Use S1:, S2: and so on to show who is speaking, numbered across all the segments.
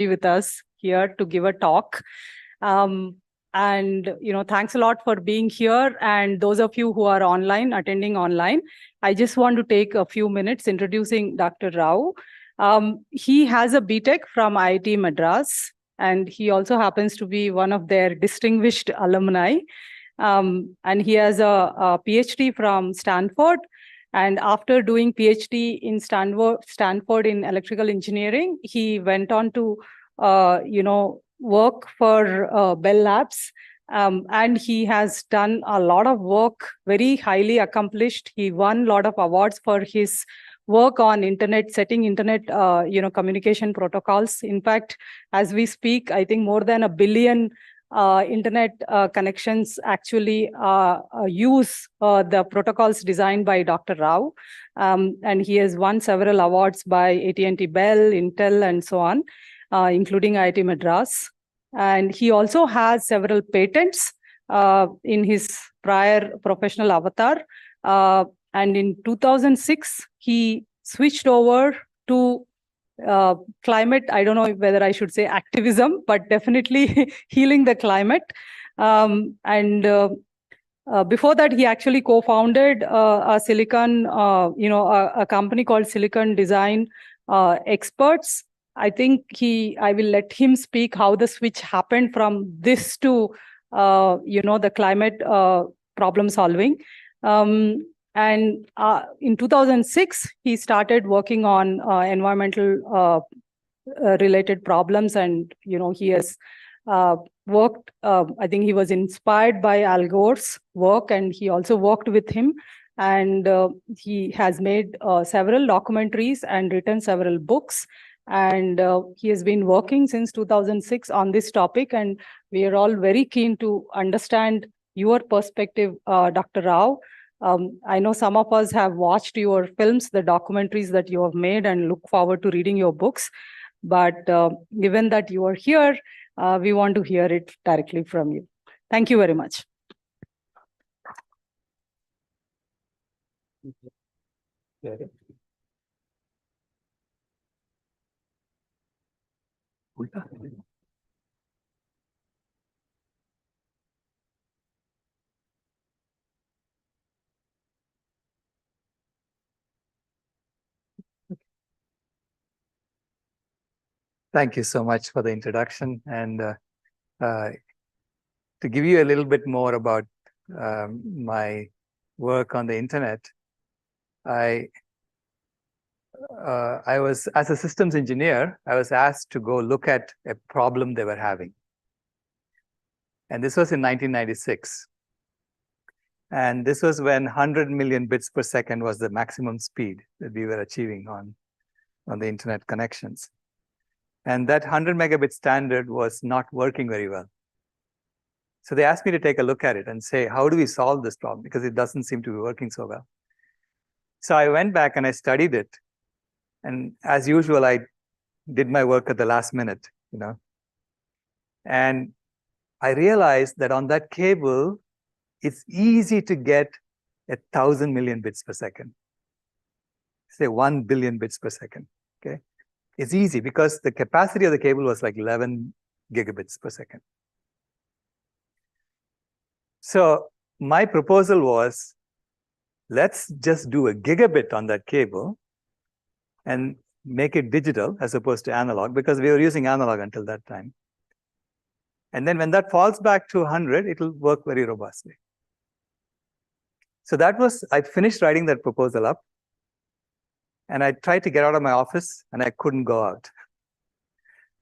S1: be with us here to give a talk. And thanks a lot for being here. And those of you who are online, attending online, I just want to take a few minutes introducing Dr. Rao. He has a BTech from IIT Madras, and he also happens to be one of their distinguished alumni. And he has a PhD from Stanford. And after doing PhD in Stanford in electrical engineering, he went on to, work for Bell Labs. And he has done a lot of work, very highly accomplished. He won a lot of awards for his work on setting internet, communication protocols. In fact, as we speak, I think more than 1 billion internet connections actually use the protocols designed by Dr. Rao. And he has won several awards by AT&T, Bell, Intel, and so on, including IIT Madras. And he also has several patents in his prior professional avatar. And in 2006, he switched over to climate. I don't know whether I should say activism, but definitely healing the climate. Before that, he actually co-founded a company called Silicon Design Experts. I think I will let him speak how the switch happened from this to, the climate problem solving. And in 2006, he started working on environmental related problems. And, he has worked, I think he was inspired by Al Gore's work, and he also worked with him. And he has made several documentaries and written several books. And he has been working since 2006 on this topic. And we are all very keen to understand your perspective, Dr. Rao. I know some of us have watched your films, the documentaries that you have made, and look forward to reading your books. But given that you are here, we want to hear it directly from you. Thank you very much.
S2: Thank you so much for the introduction. And to give you a little bit more about my work on the internet, I was, as a systems engineer, I was asked to go look at a problem they were having. And this was in 1996. And this was when 100 million bits per second was the maximum speed that we were achieving on the internet connections. And that 100 megabit standard was not working very well. So they asked me to take a look at it and say, how do we solve this problem? Because it doesn't seem to be working so well. So I went back and I studied it. And as usual, I did my work at the last minute, And I realized that on that cable, it's easy to get 1,000 million bits per second. Say 1 billion bits per second, okay? It's easy because the capacity of the cable was like 11 gigabits per second. So my proposal was, let's just do a gigabit on that cable and make it digital as opposed to analog, because we were using analog until that time. And then when that falls back to 100, it'll work very robustly. So I finished writing that proposal up. And I tried to get out of my office, and I couldn't go out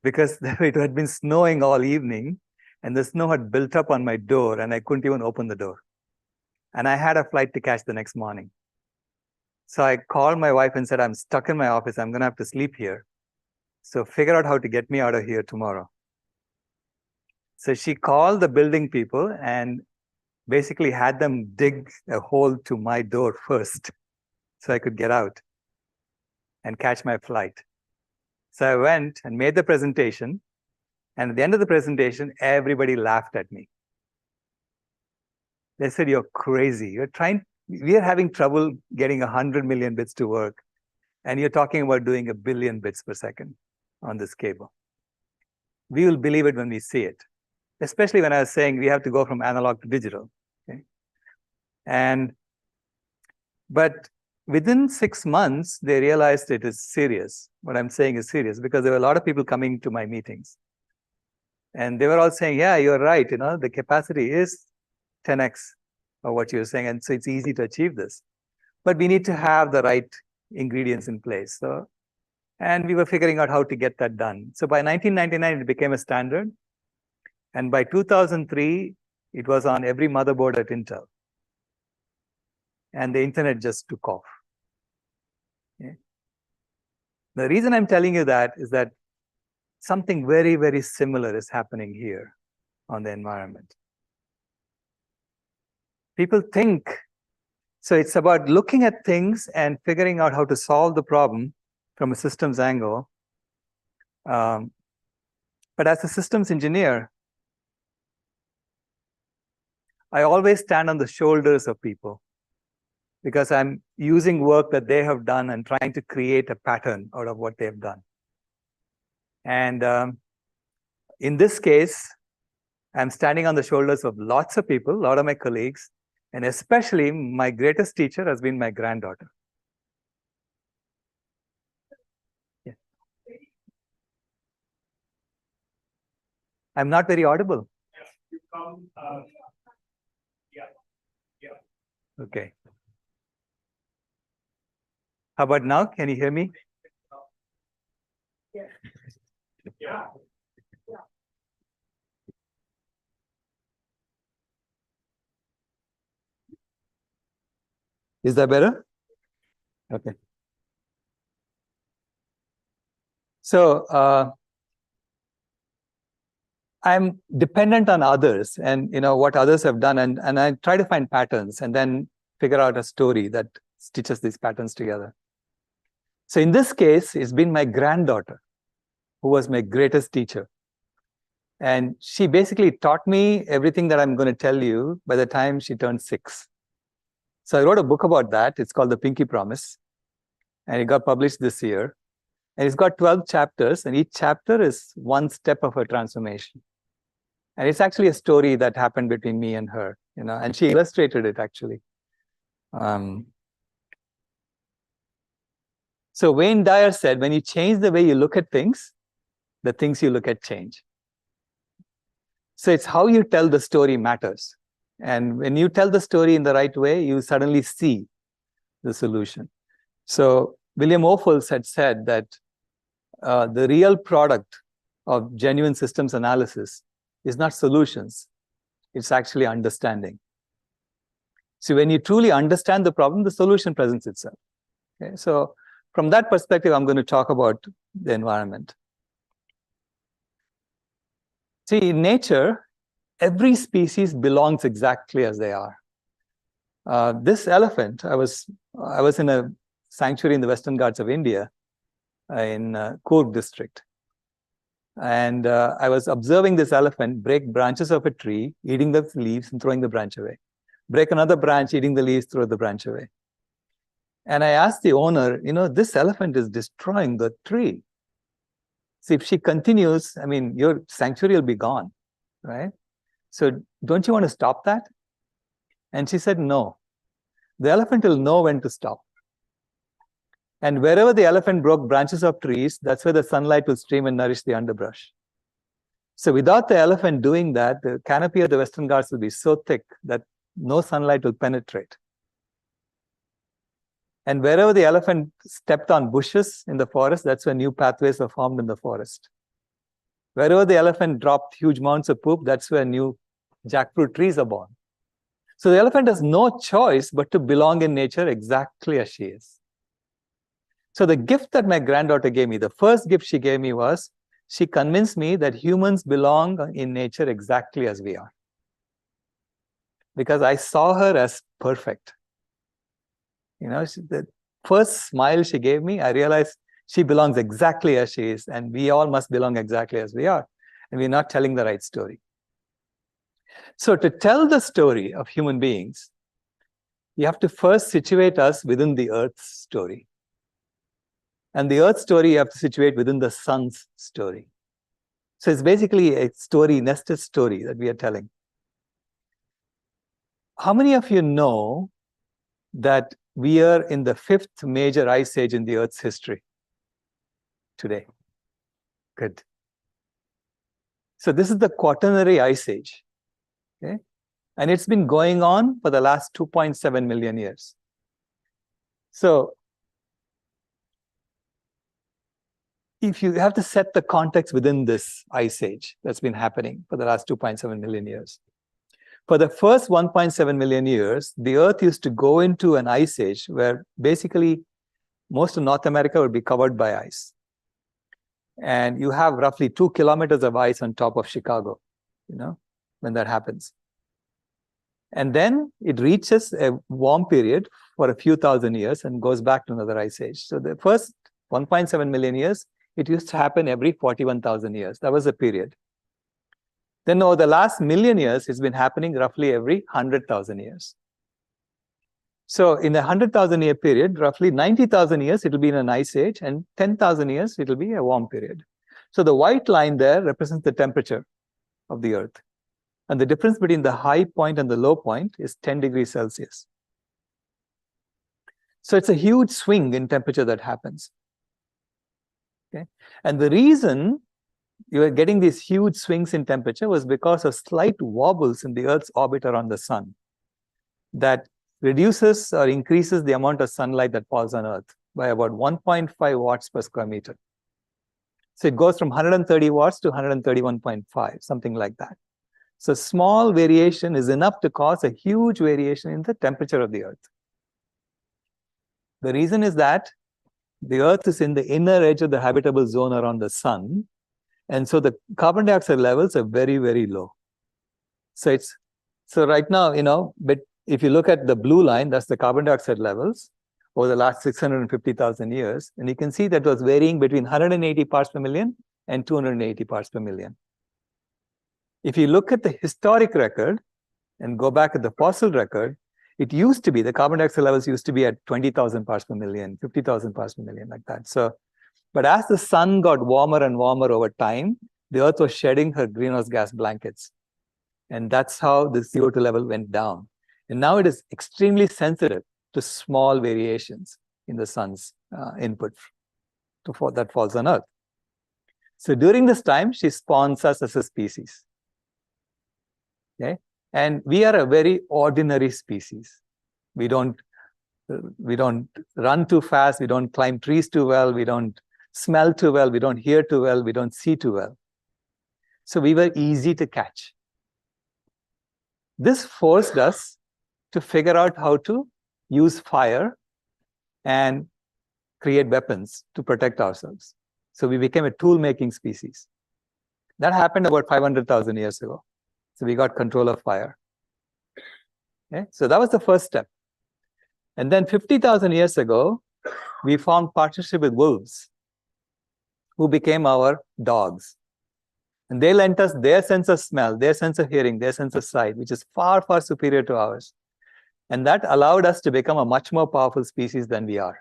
S2: because it had been snowing all evening, and the snow had built up on my door, and I couldn't even open the door. And I had a flight to catch the next morning. So I called my wife and said, I'm stuck in my office. I'm going to have to sleep here. So figure out how to get me out of here tomorrow. So she called the building people and basically had them dig a hole to my door first so I could get out and catch my flight. So I went and made the presentation. And at the end of the presentation, everybody laughed at me. They said, you're crazy. We are having trouble getting 100 million bits to work. And you're talking about doing 1 billion bits per second on this cable. we will believe it when we see it. Especially when I was saying we have to go from analog to digital. Okay? But within 6 months, they realized it is serious. What I'm saying is serious because there were a lot of people coming to my meetings. And they were all saying, yeah, you're right. The capacity is 10x of what you're saying. And so it's easy to achieve this. But we need to have the right ingredients in place. And we were figuring out how to get that done. So by 1999, it became a standard. And by 2003, it was on every motherboard at Intel. And the internet just took off. Okay? The reason I'm telling you that is that something very, very similar is happening here on the environment. People think, so it's about looking at things and figuring out how to solve the problem from a systems angle. But as a systems engineer, I always stand on the shoulders of people because I'm using work that they have done and trying to create a pattern out of what they've done. And in this case, I'm standing on the shoulders of lots of people, a lot of my colleagues, and especially my greatest teacher has been my granddaughter. Yeah. I'm not very audible.
S3: You come, yeah.
S2: Okay. How about now? Can you hear me?
S3: Yeah.
S2: Is that better? Okay. So I'm dependent on others and what others have done, and I try to find patterns and then figure out a story that stitches these patterns together. So in this case, it's been my granddaughter who was my greatest teacher. And she basically taught me everything that I'm going to tell you by the time she turned 6. So I wrote a book about that. It's called The Pinky Promise. And it got published this year. And it's got 12 chapters, and each chapter is one step of her transformation. And it's actually a story that happened between me and her, and she illustrated it actually. So Wayne Dyer said, when you change the way you look at things, the things you look at change. So it's how you tell the story matters. And when you tell the story in the right way, you suddenly see the solution. So William Ophuls had said that the real product of genuine systems analysis is not solutions, it's actually understanding. So when you truly understand the problem, the solution presents itself. Okay? So from that perspective, I'm going to talk about the environment. See, in nature, every species belongs exactly as they are. This elephant, I was in a sanctuary in the Western Ghats of India, in Coorg district. And I was observing this elephant break branches of a tree, eating the leaves and throwing the branch away. Break another branch, eating the leaves, throw the branch away. And I asked the owner, this elephant is destroying the tree. See, if she continues, your sanctuary will be gone, right? So don't you want to stop that? And she said, no. The elephant will know when to stop. And wherever the elephant broke branches of trees, that's where the sunlight will stream and nourish the underbrush. So without the elephant doing that, the canopy of the Western Ghats will be so thick that no sunlight will penetrate. And wherever the elephant stepped on bushes in the forest, that's where new pathways are formed in the forest. Wherever the elephant dropped huge mounds of poop, that's where new jackfruit trees are born. So the elephant has no choice but to belong in nature exactly as she is. So the gift that my granddaughter gave me, the first gift she gave me was, she convinced me that humans belong in nature exactly as we are. Because I saw her as perfect. The first smile she gave me, I realized she belongs exactly as she is, and we all must belong exactly as we are. And we're not telling the right story. So to tell the story of human beings, you have to first situate us within the Earth's story. And the Earth story you have to situate within the sun's story. So it's basically a story, nested story that we are telling. How many of you know that we are in the 5th major ice age in the Earth's history today? Good. So this is the Quaternary Ice Age. Okay? And it's been going on for the last 2.7 million years. So if you have to set the context within this ice age that's been happening for the last 2.7 million years. For the first 1.7 million years, the Earth used to go into an ice age where basically most of North America would be covered by ice. And you have roughly 2 kilometers of ice on top of Chicago, when that happens. And then it reaches a warm period for a few thousand years and goes back to another ice age. So the first 1.7 million years, it used to happen every 41,000 years. That was the period. Then over the last million years, it's been happening roughly every 100,000 years. So in a 100,000 year period, roughly 90,000 years, it will be in an ice age, and 10,000 years, it will be a warm period. So the white line there represents the temperature of the Earth. And the difference between the high point and the low point is 10 degrees Celsius. So it's a huge swing in temperature that happens. Okay? And the reason you are getting these huge swings in temperature was because of slight wobbles in the Earth's orbit around the sun that reduces or increases the amount of sunlight that falls on Earth by about 1.5 watts per square meter. So it goes from 130 watts to 131.5, something like that. So small variation is enough to cause a huge variation in the temperature of the Earth. The reason is that the Earth is in the inner edge of the habitable zone around the sun. And so the carbon dioxide levels are very, very low. So right now, but if you look at the blue line, that's the carbon dioxide levels over the last 650,000 years. And you can see that was varying between 180 parts per million and 280 parts per million. If you look at the historic record and go back at the fossil record, it used to be, the carbon dioxide levels used to be at 20,000 parts per million, 50,000 parts per million, like that. So, but as the sun got warmer and warmer over time, the Earth was shedding her greenhouse gas blankets. And that's how the CO2 level went down. And now it is extremely sensitive to small variations in the sun's input that falls on Earth. So during this time, she spawns us as a species. Okay? And we are a very ordinary species. We don't run too fast. We don't climb trees too well. We don't smell too well. We don't hear too well. We don't see too well. So we were easy to catch. This forced us to figure out how to use fire and create weapons to protect ourselves. So we became a tool-making species. That happened about 500,000 years ago. So we got control of fire. Okay? So that was the first step. And then 50,000 years ago, we formed partnership with wolves, who became our dogs. And they lent us their sense of smell, their sense of hearing, their sense of sight, which is far, far superior to ours. And that allowed us to become a much more powerful species than we are.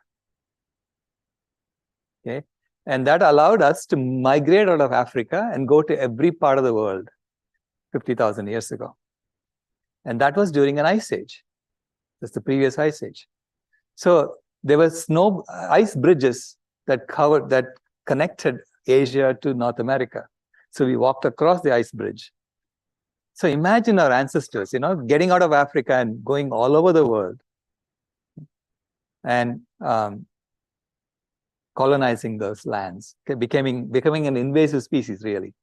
S2: Okay? And that allowed us to migrate out of Africa and go to every part of the world 50,000 years ago. And that was during an ice age. That's the previous ice age. So there were ice bridges that connected Asia to North America. So we walked across the ice bridge. So imagine our ancestors, getting out of Africa and going all over the world and colonizing those lands, becoming an invasive species, really.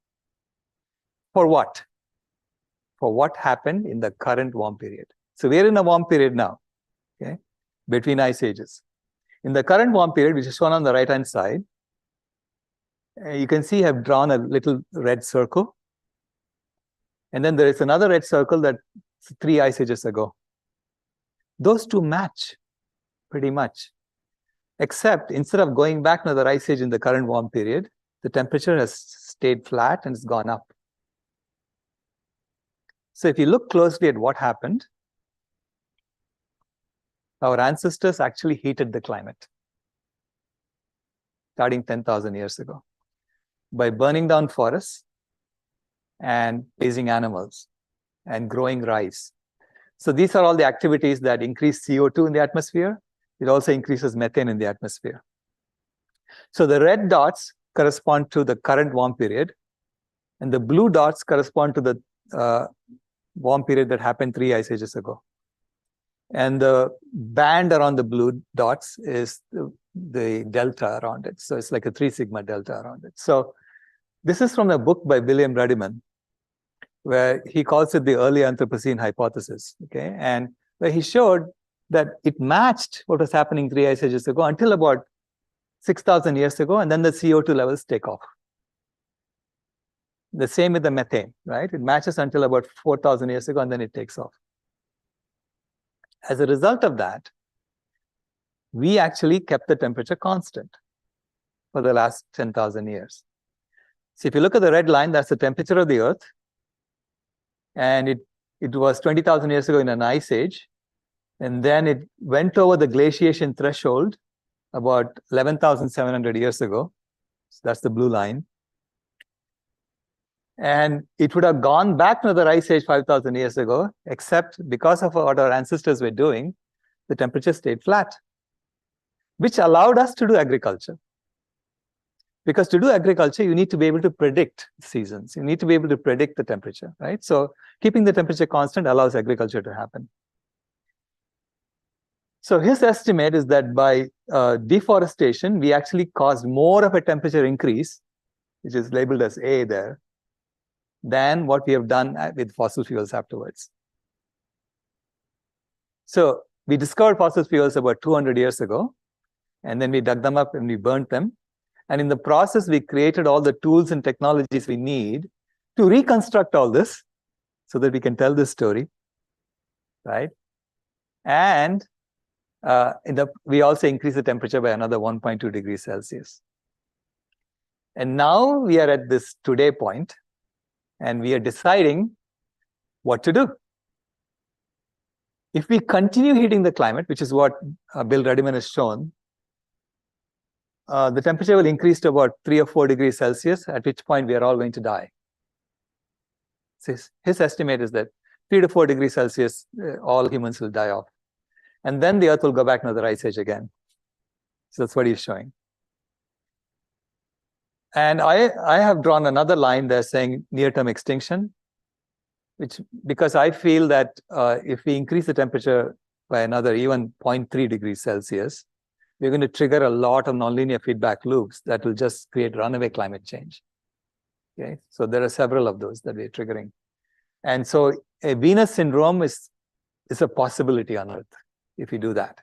S2: For what? For what happened in the current warm period. So we're in a warm period now, okay, between ice ages. In the current warm period, which is shown on the right-hand side, you can see I've drawn a little red circle. And then there is another red circle that's 3 ice ages ago. Those two match pretty much. Except instead of going back to another ice age in the current warm period, the temperature has stayed flat and it's gone up. So if you look closely at what happened, our ancestors actually heated the climate starting 10,000 years ago by burning down forests and raising animals and growing rice. So these are all the activities that increase CO2 in the atmosphere. It also increases methane in the atmosphere. So the red dots correspond to the current warm period, and the blue dots correspond to the warm period that happened 3 ice ages ago. And the band around the blue dots is the delta around it. So it's like a 3 sigma delta around it. So this is from a book by William Ruddiman, where he calls it the early Anthropocene hypothesis, okay? And where he showed that it matched what was happening 3 ice ages ago until about 6,000 years ago, and then the CO2 levels take off. The same with the methane, right? It matches until about 4,000 years ago, and then it takes off. As a result of that, we actually kept the temperature constant for the last 10,000 years. So if you look at the red line, that's the temperature of the Earth. And it was 20,000 years ago in an ice age. And then it went over the glaciation threshold about 11,700 years ago. So that's the blue line. And it would have gone back to the ice age 5,000 years ago, except because of what our ancestors were doing, the temperature stayed flat, which allowed us to do agriculture. Because to do agriculture, you need to be able to predict seasons. You need to be able to predict the temperature, right? So keeping the temperature constant allows agriculture to happen. So his estimate is that by deforestation, we actually caused more of a temperature increase, which is labeled as A there, than what we have done with fossil fuels afterwards. So we discovered fossil fuels about 200 years ago, and then we dug them up and we burnt them. And in the process, we created all the tools and technologies we need to reconstruct all this so that we can tell this story, right? And we also increased the temperature by another 1.2 degrees Celsius. And now we are at this today point, and we are deciding what to do. If we continue heating the climate, which is what Bill Ruddiman has shown, the temperature will increase to about 3 or 4 degrees Celsius, at which point we are all going to die. So his estimate is that 3 to 4 degrees Celsius, all humans will die off. And then the Earth will go back to another ice age again. So that's what he's showing. And I have drawn another line there saying near-term extinction, because I feel that if we increase the temperature by another even 0.3 degrees Celsius, we're going to trigger a lot of nonlinear feedback loops that will just create runaway climate change. Okay, so there are several of those that we're triggering. And so a Venus syndrome is a possibility on Earth if we do that.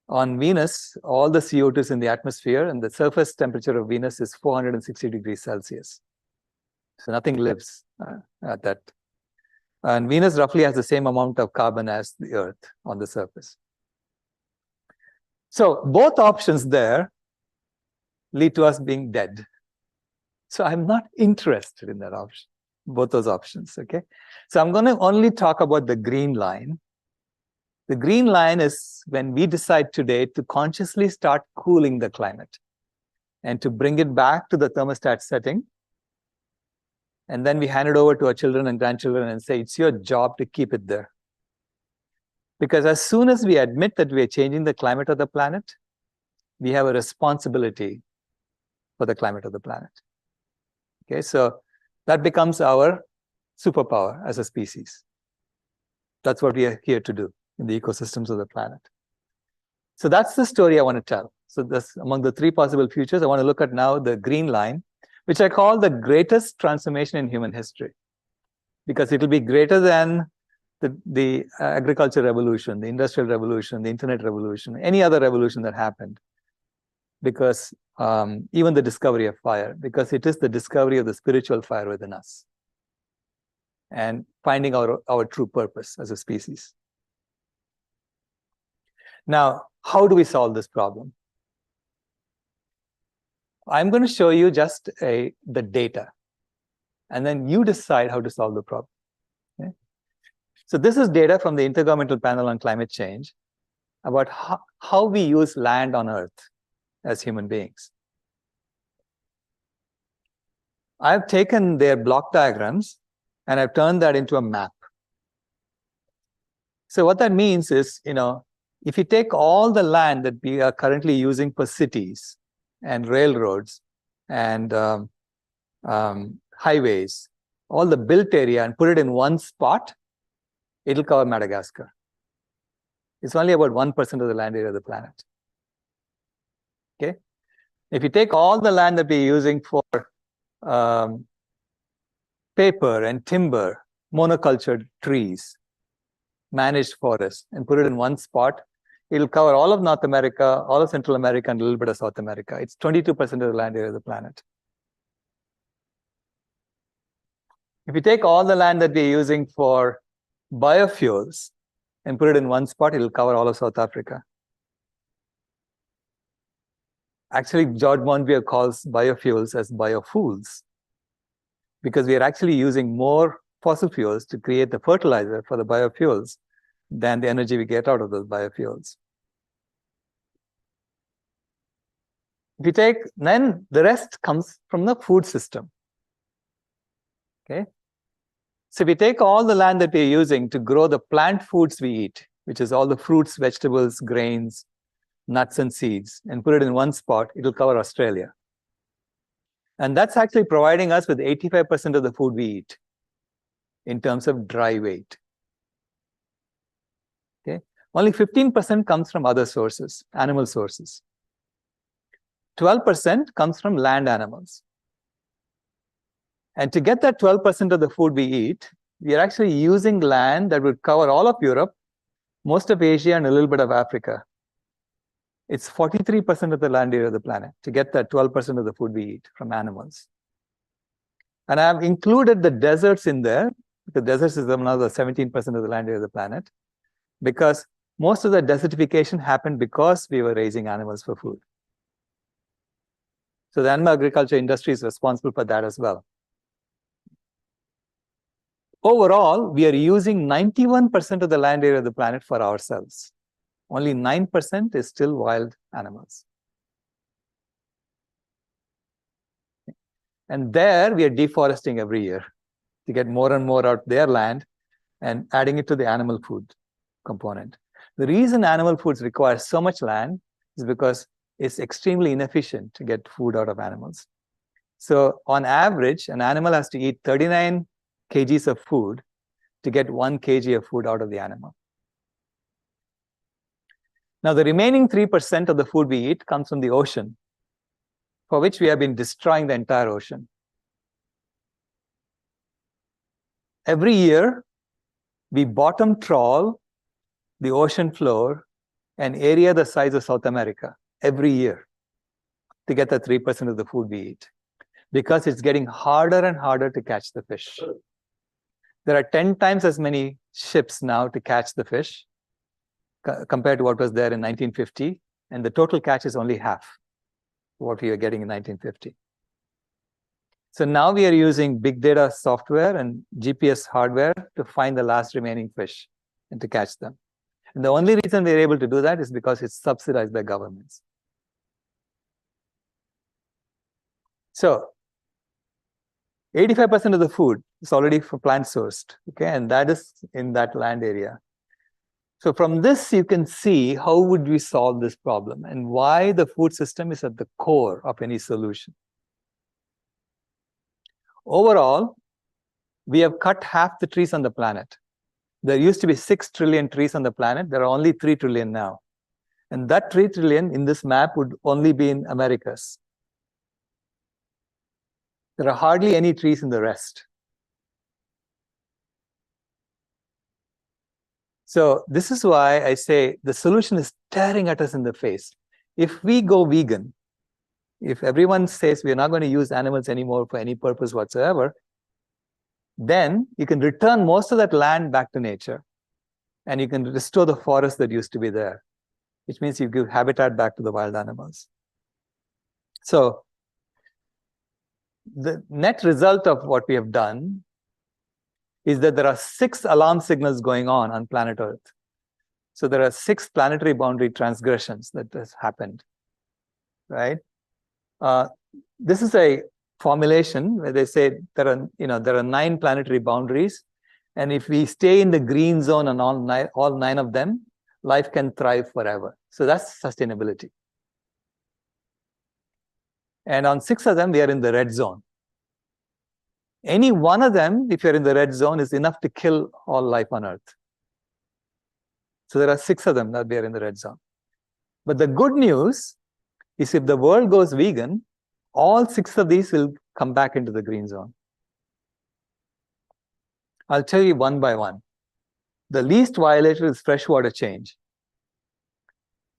S2: On Venus, all the CO2 is in the atmosphere, and the surface temperature of Venus is 460 degrees Celsius. So nothing lives at that. And Venus roughly has the same amount of carbon as the Earth on the surface. So both options there lead to us being dead. So I'm not interested in that option, both those options, okay? So I'm going to only talk about the green line. The green line is when we decide today to consciously start cooling the climate and to bring it back to the thermostat setting. And then we hand it over to our children and grandchildren and say, it's your job to keep it there. Because as soon as we admit that we are changing the climate of the planet, we have a responsibility for the climate of the planet. Okay, so that becomes our superpower as a species. That's what we are here to do in the ecosystems of the planet. So that's the story I want to tell. So this, among the 3 possible futures, I want to look at now the green line, which I call the greatest transformation in human history, because it will be greater than the agriculture revolution, the industrial revolution, the internet revolution, any other revolution that happened, because even the discovery of fire, because it is the discovery of the spiritual fire within us and finding our true purpose as a species. Now, how do we solve this problem? I'm going to show you just the data, and then you decide how to solve the problem. Okay? So this is data from the Intergovernmental Panel on Climate Change about how we use land on Earth as human beings. I've taken their block diagrams and I've turned that into a map. So what that means is, if you take all the land that we are currently using for cities and railroads and highways, all the built area, and put it in one spot, it'll cover Madagascar. It's only about 1% of the land area of the planet. Okay? If you take all the land that we're using for paper and timber, monocultured trees, managed forests, and put it in one spot, it'll cover all of North America, all of Central America, and a little bit of South America. It's 22% of the land area of the planet. If you take all the land that we're using for biofuels and put it in one spot, it'll cover all of South Africa. Actually, George Monbiot calls biofuels as biofools, because we are actually using more fossil fuels to create the fertilizer for the biofuels than the energy we get out of those biofuels. If you take, then the rest comes from the food system. Okay? So if we take all the land that we're using to grow the plant foods we eat, which is all the fruits, vegetables, grains, nuts, and seeds, and put it in one spot, it'll cover Australia. And that's actually providing us with 85% of the food we eat in terms of dry weight. Okay? Only 15% comes from other sources, animal sources. 12% comes from land animals. And to get that 12% of the food we eat, we are actually using land that would cover all of Europe, most of Asia, and a little bit of Africa. It's 43% of the land area of the planet to get that 12% of the food we eat from animals. And I've included the deserts in there, because deserts is another 17% of the land area of the planet, because most of the desertification happened because we were raising animals for food. So the animal agriculture industry is responsible for that as well. Overall, we are using 91% of the land area of the planet for ourselves. Only 9% is still wild animals. And there we are deforesting every year to get more and more out their land and adding it to the animal food component. The reason animal foods require so much land is because it's extremely inefficient to get food out of animals. So on average, an animal has to eat 39 kgs of food to get 1 kg of food out of the animal. Now, the remaining 3% of the food we eat comes from the ocean, for which we have been destroying the entire ocean. Every year, we bottom trawl the ocean floor an area the size of South America every year to get the 3% of the food we eat, because it's getting harder and harder to catch the fish. There are 10 times as many ships now to catch the fish compared to what was there in 1950, and the total catch is only half what we were getting in 1950. So now we are using big data software and GPS hardware to find the last remaining fish and to catch them. And the only reason we're able to do that is because it's subsidized by governments. So 85% of the food is already plant sourced, okay, and that is in that land area. So from this, you can see how would we solve this problem and why the food system is at the core of any solution. Overall, we have cut half the trees on the planet. There used to be 6 trillion trees on the planet. There are only 3 trillion now. And that 3 trillion in this map would only be in Americas. There are hardly any trees in the rest. So this is why I say the solution is staring at us in the face. If we go vegan, if everyone says we're not going to use animals anymore for any purpose whatsoever, then you can return most of that land back to nature, and you can restore the forest that used to be there, which means you give habitat back to the wild animals. So the net result of what we have done is that there are 6 alarm signals going on planet Earth. So there are 6 planetary boundary transgressions that has happened, right? This is a formulation where they say there are 9 planetary boundaries, and if we stay in the green zone on all nine of them, life can thrive forever. So that's sustainability. And on 6 of them, we are in the red zone. Any one of them, if you're in the red zone, is enough to kill all life on Earth. So there are 6 of them that we are in the red zone. But the good news is if the world goes vegan, all 6 of these will come back into the green zone. I'll tell you one by one. The least violated is freshwater change.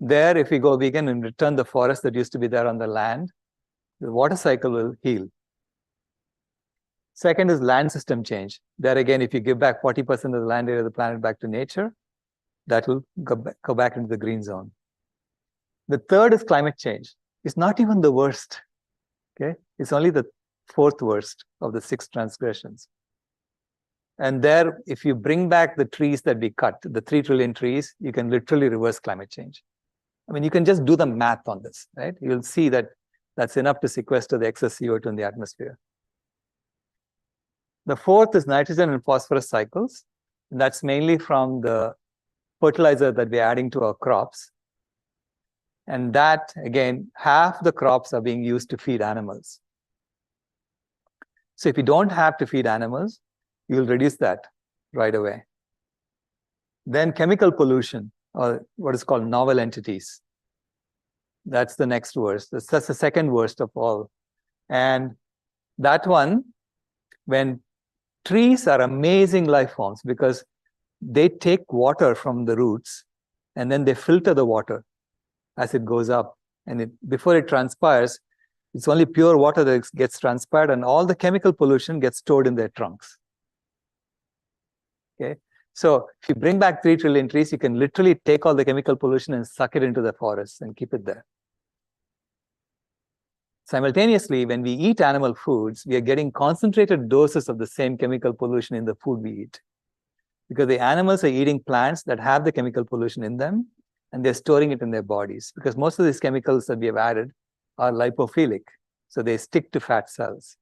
S2: There, if we go vegan and return the forest that used to be there on the land, the water cycle will heal. Second is land system change. There again, if you give back 40% of the land area of the planet back to nature, that will go back into the green zone. The third is climate change. It's not even the worst. Okay, it's only the 4th worst of the 6 transgressions. And there, if you bring back the trees that we cut, the 3 trillion trees, you can literally reverse climate change. I mean, you can just do the math on this, right? You'll see that that's enough to sequester the excess CO2 in the atmosphere. The 4th is nitrogen and phosphorus cycles. And that's mainly from the fertilizer that we're adding to our crops. And that, again, half the crops are being used to feed animals. So if you don't have to feed animals, you'll reduce that right away. Then chemical pollution, or what is called novel entities. That's the next worst. That's the second worst of all. And that one, when trees are amazing life forms because they take water from the roots and then they filter the water as it goes up. And before it transpires, it's only pure water that gets transpired, and all the chemical pollution gets stored in their trunks. Okay, so if you bring back 3 trillion trees, you can literally take all the chemical pollution and suck it into the forests and keep it there. Simultaneously, when we eat animal foods, we are getting concentrated doses of the same chemical pollution in the food we eat. Because the animals are eating plants that have the chemical pollution in them, and they're storing it in their bodies. Because most of these chemicals that we have added are lipophilic, so they stick to fat cells.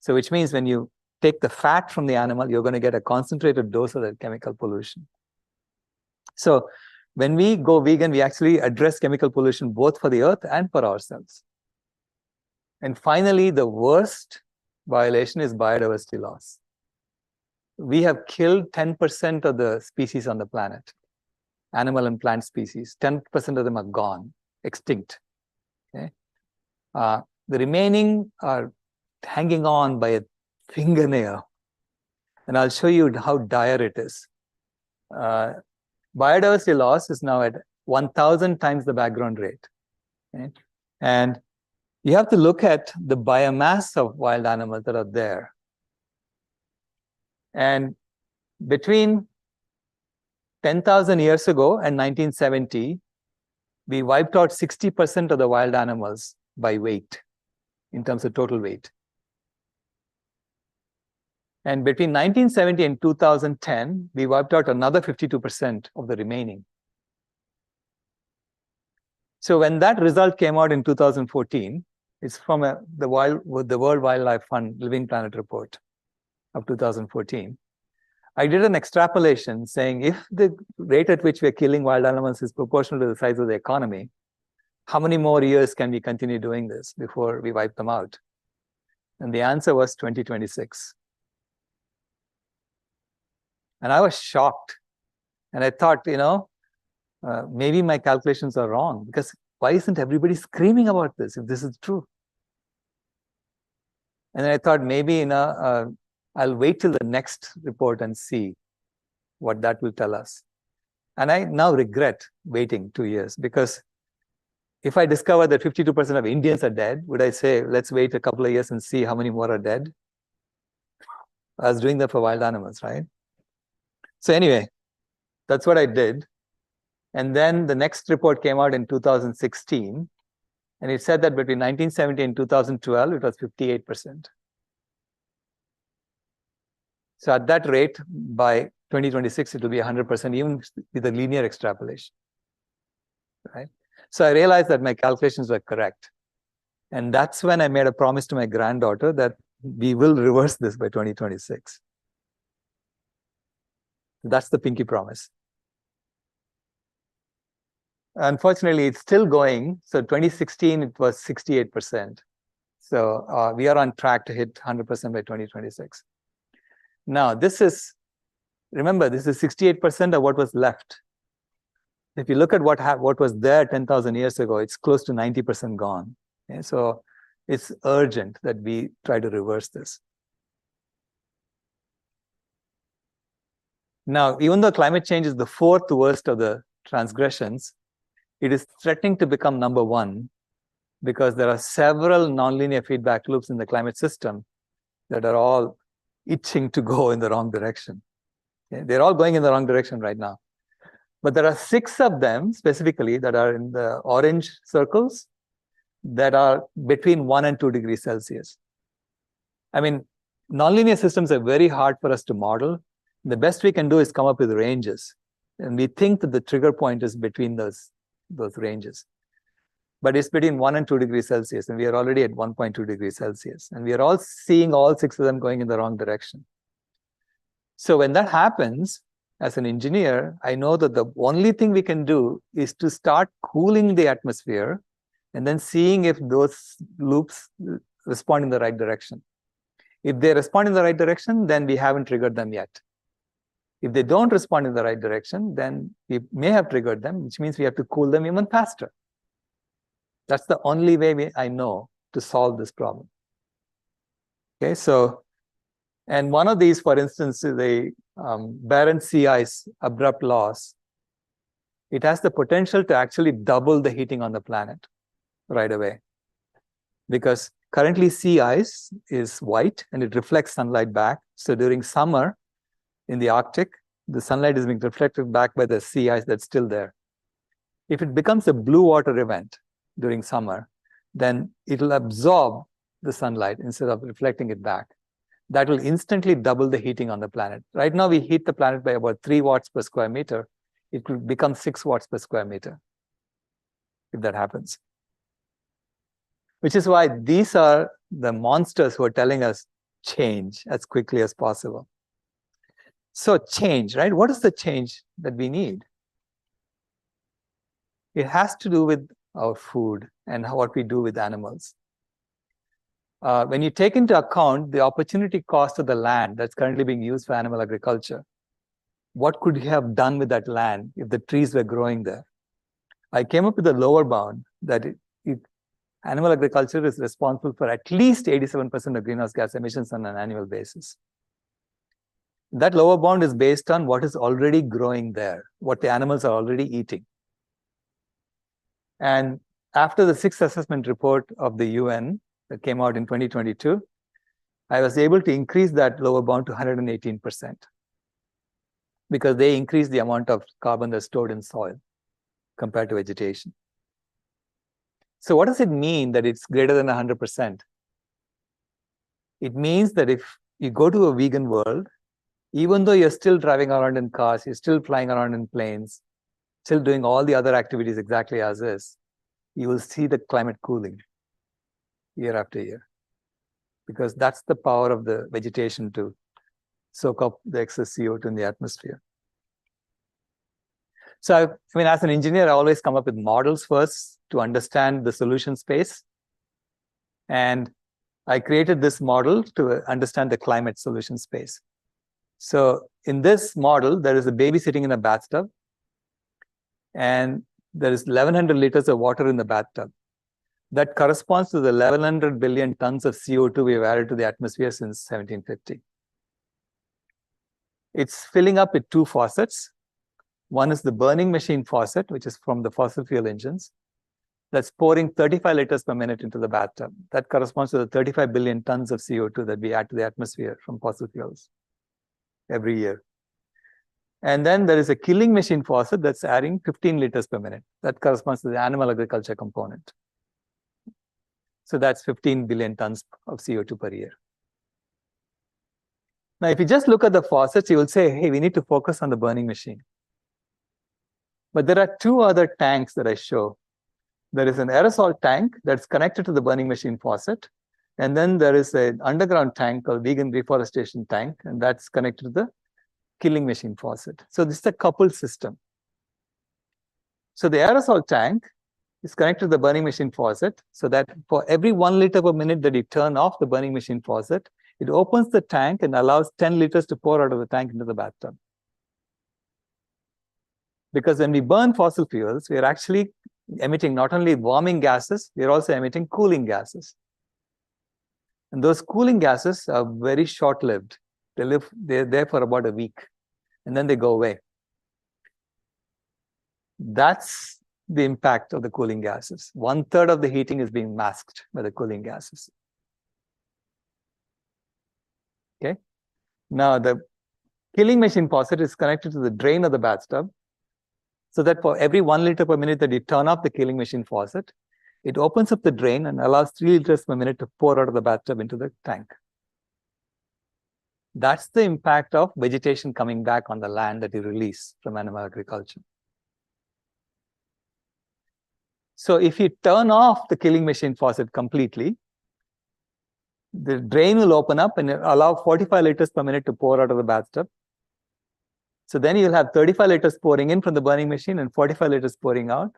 S2: So which means when you take the fat from the animal, you're going to get a concentrated dose of that chemical pollution. So when we go vegan, we actually address chemical pollution both for the earth and for ourselves. And finally, the worst violation is biodiversity loss. We have killed 10% of the species on the planet, animal and plant species. 10% of them are gone, extinct. Okay? The remaining are hanging on by a fingernail. And I'll show you how dire it is. Biodiversity loss is now at 1,000 times the background rate. Okay? And you have to look at the biomass of wild animals that are there. And between 10,000 years ago and 1970, we wiped out 60% of the wild animals by weight, in terms of total weight. And between 1970 and 2010, we wiped out another 52% of the remaining. So when that result came out in 2014, it's from the World Wildlife Fund Living Planet report of 2014. I did an extrapolation saying if the rate at which we're killing wild animals is proportional to the size of the economy, how many more years can we continue doing this before we wipe them out? And the answer was 2026. And I was shocked. And I thought, maybe my calculations are wrong, because why isn't everybody screaming about this if this is true? And then I thought maybe I'll wait till the next report and see what that will tell us. And I now regret waiting 2 years, because if I discover that 52% of Indians are dead, would I say, let's wait a couple of years and see how many more are dead? I was doing that for wild animals, right? So anyway, that's what I did. And then the next report came out in 2016. And it said that between 1970 and 2012, it was 58%. So at that rate, by 2026, it will be 100%, even with a linear extrapolation. Right? So I realized that my calculations were correct. And that's when I made a promise to my granddaughter that we will reverse this by 2026. That's the pinky promise. Unfortunately, it's still going. So 2016, it was 68%. So we are on track to hit 100% by 2026. Now, remember, this is 68% of what was left. If you look at what was there 10,000 years ago, it's close to 90% gone. Okay? So it's urgent that we try to reverse this. Now, even though climate change is the fourth worst of the transgressions, it is threatening to become number one because there are several nonlinear feedback loops in the climate system that are all itching to go in the wrong direction. Okay? They're all going in the wrong direction right now. But there are 6 of them specifically that are in the orange circles that are between 1 and 2 degrees Celsius. I mean, nonlinear systems are very hard for us to model. The best we can do is come up with ranges. And we think that the trigger point is between those ranges. But it's between 1 and 2 degrees Celsius, and we are already at 1.2 degrees Celsius. And we are all seeing all 6 of them going in the wrong direction. So when that happens, as an engineer, I know that the only thing we can do is to start cooling the atmosphere and then seeing if those loops respond in the right direction. If they respond in the right direction, then we haven't triggered them yet. If they don't respond in the right direction, then we may have triggered them, which means we have to cool them even faster. That's the only way I know to solve this problem. Okay, so, and one of these, for instance, is a Barents sea ice abrupt loss. It has the potential to actually double the heating on the planet right away. Because currently sea ice is white and it reflects sunlight back. So during summer in the Arctic, the sunlight is being reflected back by the sea ice that's still there. If it becomes a blue water event during summer, then it'll absorb the sunlight instead of reflecting it back. That will instantly double the heating on the planet. Right now, we heat the planet by about 3 watts per square meter. It could become 6 watts per square meter if that happens. Which is why these are the monsters who are telling us change as quickly as possible. So change, right? What is the change that we need? It has to do with our food and what we do with animals. When you take into account the opportunity cost of the land that's currently being used for animal agriculture, what could you have done with that land if the trees were growing there? I came up with a lower bound that animal agriculture is responsible for at least 87% of greenhouse gas emissions on an annual basis. That lower bound is based on what is already growing there, what the animals are already eating. And after the 6th assessment report of the UN that came out in 2022, I was able to increase that lower bound to 118% because they increased the amount of carbon that's stored in soil compared to vegetation. So what does it mean that it's greater than 100%? It means that if you go to a vegan world, even though you're still driving around in cars, you're still flying around in planes, still doing all the other activities exactly as is, you will see the climate cooling year after year. Because that's the power of the vegetation to soak up the excess CO2 in the atmosphere. So, I mean, as an engineer, I always come up with models first to understand the solution space. And I created this model to understand the climate solution space. So in this model, there is a baby sitting in a bathtub, and there is 1,100 liters of water in the bathtub. That corresponds to the 1,100 billion tons of CO2 we've added to the atmosphere since 1750. It's filling up with 2 faucets. One is the burning machine faucet, which is from the fossil fuel engines. That's pouring 35 liters per minute into the bathtub. That corresponds to the 35 billion tons of CO2 that we add to the atmosphere from fossil fuels every year. And then there is a killing machine faucet that's adding 15 liters per minute. That corresponds to the animal agriculture component. So that's 15 billion tons of CO2 per year. Now, if you just look at the faucets, you will say, hey, we need to focus on the burning machine. But there are 2 other tanks that I show There is an aerosol tank that's connected to the burning machine faucet. And then there is an underground tank called vegan reforestation tank, and that's connected to the killing machine faucet. So this is a coupled system. So the aerosol tank is connected to the burning machine faucet, so that for every 1 liter per minute that you turn off the burning machine faucet, it opens the tank and allows 10 liters to pour out of the tank into the bathtub. Because when we burn fossil fuels, we are actually emitting not only warming gases, we are also emitting cooling gases. And those cooling gases are very short-lived. They're there for about a week, and then they go away. That's the impact of the cooling gases. 1/3 of the heating is being masked by the cooling gases. Okay. Now the killing machine faucet is connected to the drain of the bathtub, so that for every 1 liter per minute that you turn off the killing machine faucet, it opens up the drain and allows 3 liters per minute to pour out of the bathtub into the tank. That's the impact of vegetation coming back on the land that you release from animal agriculture. So if you turn off the killing machine faucet completely, the drain will open up and allow 45 liters per minute to pour out of the bathtub. So then you'll have 35 liters pouring in from the burning machine and 45 liters pouring out.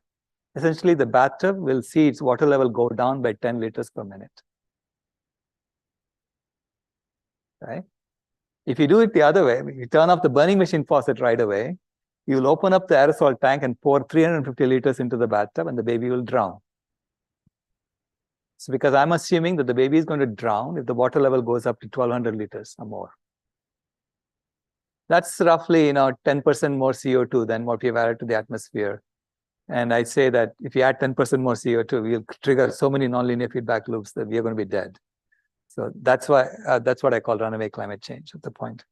S2: Essentially, the bathtub will see its water level go down by 10 liters per minute. Right? If you do it the other way, you turn off the burning machine faucet right away, you'll open up the aerosol tank and pour 350 liters into the bathtub, and the baby will drown. So because I'm assuming that the baby is going to drown if the water level goes up to 1,200 liters or more. That's roughly 10% more CO2 than what we've added to the atmosphere. And I say that if you add 10% more CO2, we'll trigger so many nonlinear feedback loops that we are going to be dead. So that's why that's what I call runaway climate change at the point.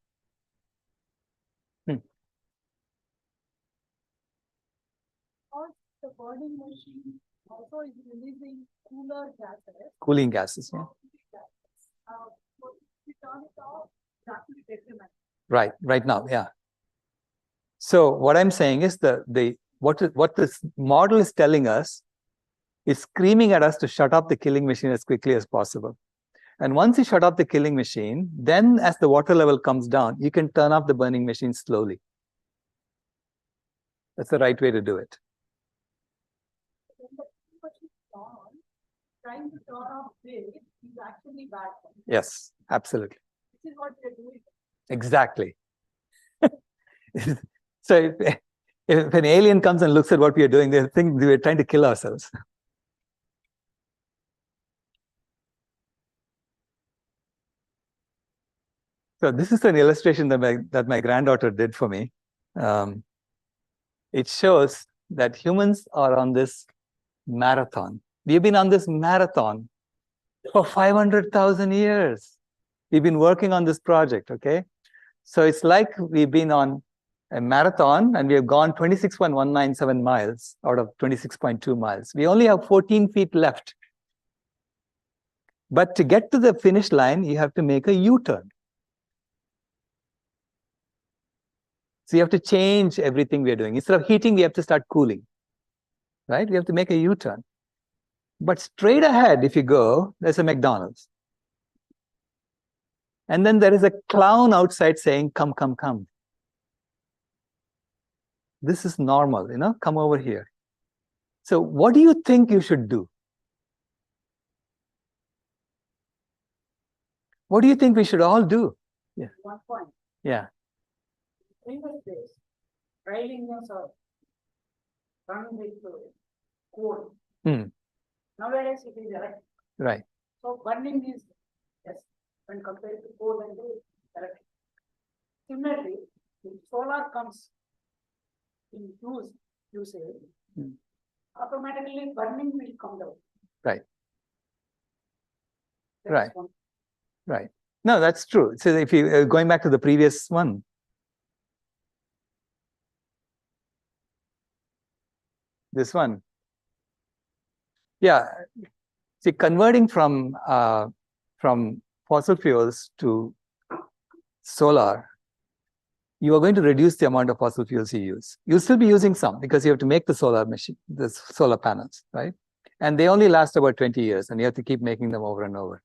S1: The burning machine also is releasing cooler gases.
S2: Cooling gases, yeah.
S1: If you turn it off, it's actually detrimental.
S2: Right now, yeah. So what I'm saying is what this model is telling us is screaming at us to shut off the killing machine as quickly as possible. And once you shut off the killing machine, then as the water level comes down, you can turn off the burning machine slowly. That's the right way to do it.
S1: When the killing machine is on, trying to turn off this is actually bad.
S2: Yes, absolutely.
S1: This is what they're doing.
S2: Exactly. So if an alien comes and looks at what we are doing, they think we're trying to kill ourselves. So this is an illustration that my granddaughter did for me. It shows that humans are on this marathon. We've been on this marathon for 500,000 years. We've been working on this project, okay? So it's like we've been on a marathon and we have gone 26.197 miles out of 26.2 miles. We only have 14 feet left. But to get to the finish line, you have to make a U-turn. So you have to change everything we are doing. Instead of heating, we have to start cooling, right? We have to make a U-turn. But straight ahead, if you go, there's a McDonald's. And then there is a clown outside saying, come, come, come. This is normal, come over here. So what do you think you should do? What do you think we should all do? Yeah.
S1: 1 point.
S2: Yeah.
S1: Think of this. Driving yourself, running with coal. Nowadays it is electric.
S2: Right.
S1: So burning is yes, when compared to coal and electric. Similarly, if solar comes in usage, automatically burning will come down.
S2: Right.
S1: That's
S2: Right.
S1: one.
S2: Right. No, that's true. So if you going back to the previous one. This one. Yeah. See, converting from fossil fuels to solar, you are going to reduce the amount of fossil fuels you use. You'll still be using some because you have to make the solar machine, the solar panels, right? And they only last about 20 years, and you have to keep making them over and over.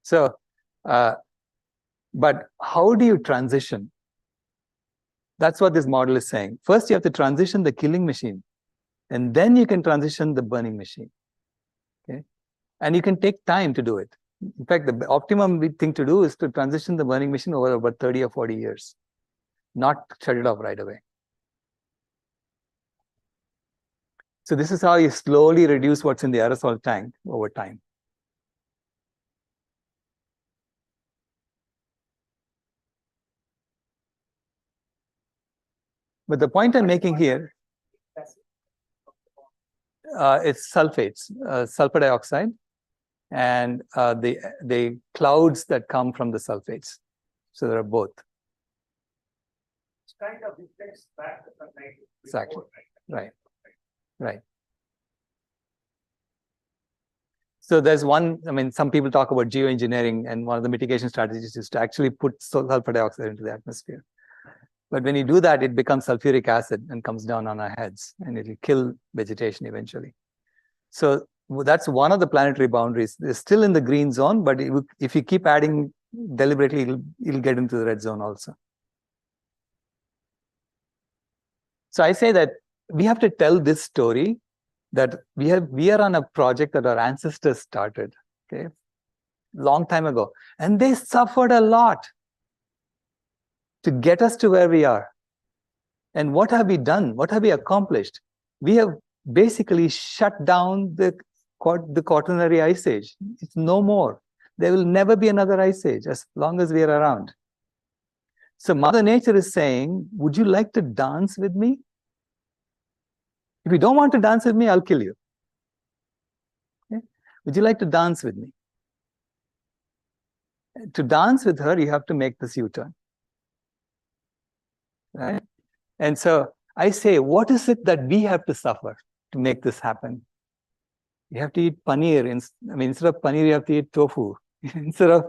S2: So, but how do you transition? That's what this model is saying. First, you have to transition the killing machine, and then you can transition the burning machine. Okay, and you can take time to do it. In fact, the optimum thing to do is to transition the burning machine over about 30 or 40 years, not shut it off right away. So this is how you slowly reduce what's in the aerosol tank over time. But the point I'm making here, it's sulfates, sulfur dioxide, and the clouds that come from the sulfates. So there are both.
S3: It's kind of reflects back the sunlight.
S2: Exactly. Right. Right. So there's one, I mean, some people talk about geoengineering, and one of the mitigation strategies is to actually put sulfur dioxide into the atmosphere. But when you do that, it becomes sulfuric acid and comes down on our heads, and it'll kill vegetation eventually. So that's one of the planetary boundaries. It's still in the green zone, but if you keep adding deliberately, it'll get into the red zone also. So I say that we have to tell this story, that we are on a project that our ancestors started, okay, long time ago, and they suffered a lot to get us to where we are. And what have we done? What have we accomplished? We have basically shut down the Quaternary Ice Age. It's no more. There will never be another ice age as long as we are around. So Mother Nature is saying, would you like to dance with me? If you don't want to dance with me, I'll kill you. Okay? Would you like to dance with me? To dance with her, you have to make this U-turn. Right? And so I say, what is it that we have to suffer to make this happen? You have to eat paneer. Instead of paneer, you have to eat tofu. Instead of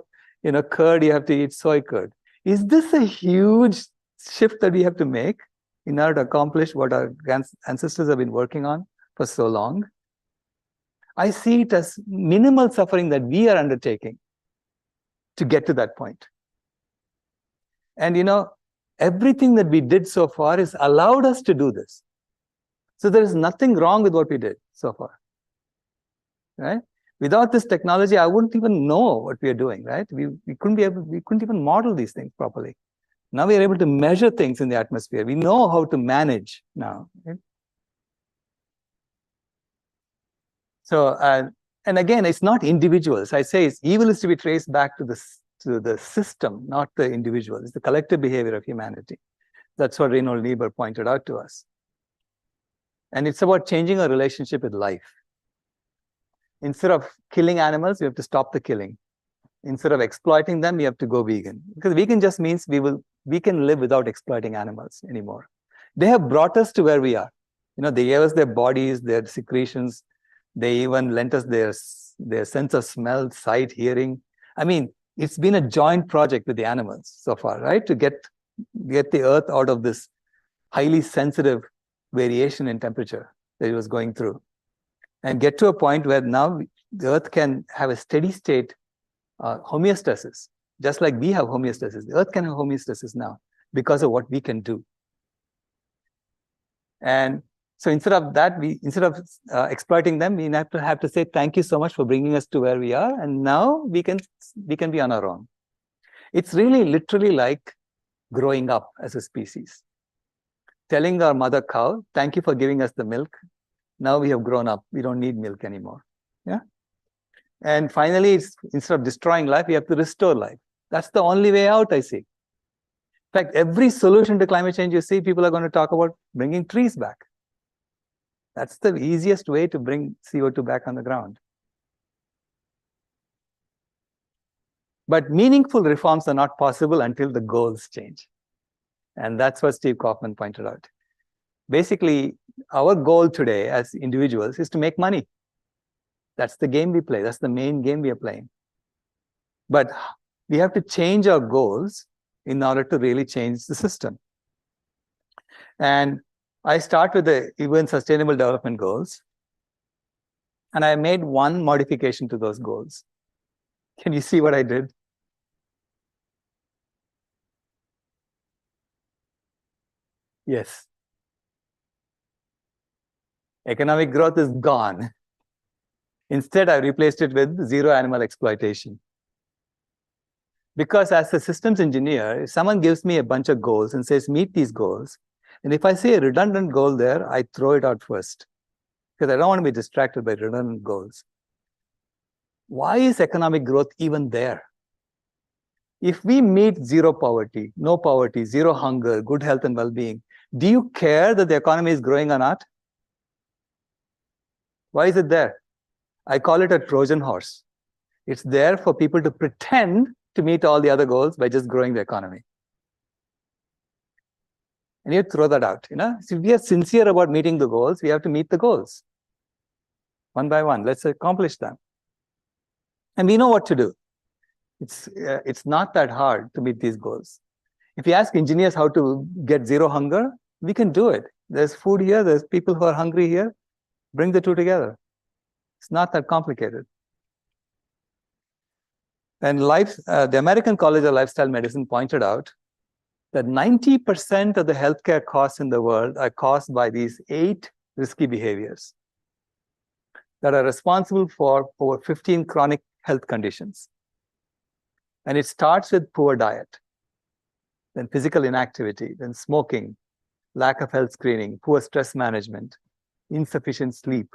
S2: curd, you have to eat soy curd. Is this a huge shift that we have to make in order to accomplish what our ancestors have been working on for so long? I see it as minimal suffering that we are undertaking to get to that point. And everything that we did so far has allowed us to do this. So there is nothing wrong with what we did so far. Right? Without this technology, I wouldn't even know what we are doing, right? We couldn't even model these things properly. Now we are able to measure things in the atmosphere. We know how to manage now. Right? So, and again, it's not individuals. I say evil is to be traced back to the system, not the individual. It's the collective behavior of humanity. That's what Reinhold Niebuhr pointed out to us. And it's about changing our relationship with life. Instead of killing animals, we have to stop the killing. Instead of exploiting them, we have to go vegan. Because vegan just means we can live without exploiting animals anymore. They have brought us to where we are. They gave us their bodies, their secretions. They even lent us their sense of smell, sight, hearing. I mean, it's been a joint project with the animals so far, right? To get the earth out of this highly sensitive variation in temperature that it was going through, and get to a point where now the earth can have a steady state homeostasis, just like we have homeostasis. The earth can have homeostasis now because of what we can do. And so instead of exploiting them, we have to say thank you so much for bringing us to where we are, and now we can be on our own. It's really literally like growing up as a species, telling our mother cow, thank you for giving us the milk. Now we have grown up. We don't need milk anymore. Yeah. And finally, instead of destroying life, we have to restore life. That's the only way out, I see. In fact, every solution to climate change you see, people are going to talk about bringing trees back. That's the easiest way to bring CO2 back on the ground. But meaningful reforms are not possible until the goals change. And that's what Steve Kaufman pointed out. Basically, our goal today as individuals is to make money. That's the game we play. That's the main game we are playing. But we have to change our goals in order to really change the system. And I start with the UN Sustainable Development Goals. And I made one modification to those goals. Can you see what I did? Yes. Economic growth is gone. Instead, I replaced it with zero animal exploitation. Because as a systems engineer, if someone gives me a bunch of goals and says, meet these goals, and if I see a redundant goal there, I throw it out first, because I don't want to be distracted by redundant goals. Why is economic growth even there? If we meet zero poverty, no poverty, zero hunger, good health and well-being, do you care that the economy is growing or not? Why is it there? I call it a Trojan horse. It's there for people to pretend to meet all the other goals by just growing the economy. And you throw that out. So if we are sincere about meeting the goals, we have to meet the goals. One by one, let's accomplish them. And we know what to do. It's not that hard to meet these goals. If you ask engineers how to get zero hunger, we can do it. There's food here, there's people who are hungry here. Bring the two together. It's not that complicated. And the American College of Lifestyle Medicine pointed out that 90% of the healthcare costs in the world are caused by these 8 risky behaviors that are responsible for over 15 chronic health conditions. And it starts with poor diet, then physical inactivity, then smoking, lack of health screening, poor stress management, insufficient sleep,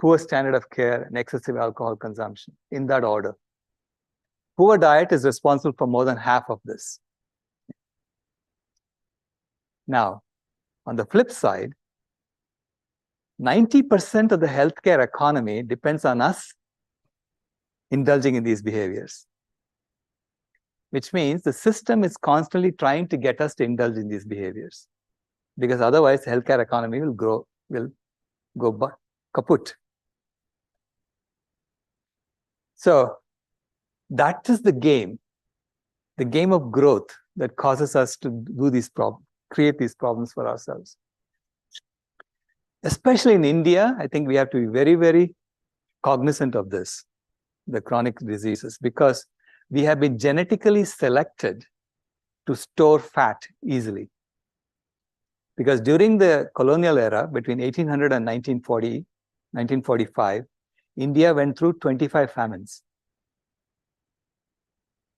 S2: poor standard of care, and excessive alcohol consumption, in that order. Poor diet is responsible for more than half of this. Now, on the flip side, 90% of the healthcare economy depends on us indulging in these behaviors, which means the system is constantly trying to get us to indulge in these behaviors, because otherwise the healthcare economy will go kaput. So that is the game of growth that causes us to do these problems, create these problems for ourselves. Especially in India, I think we have to be very, very cognizant of this, the chronic diseases, because we have been genetically selected to store fat easily. Because during the colonial era, between 1800 and 1945, India went through 25 famines.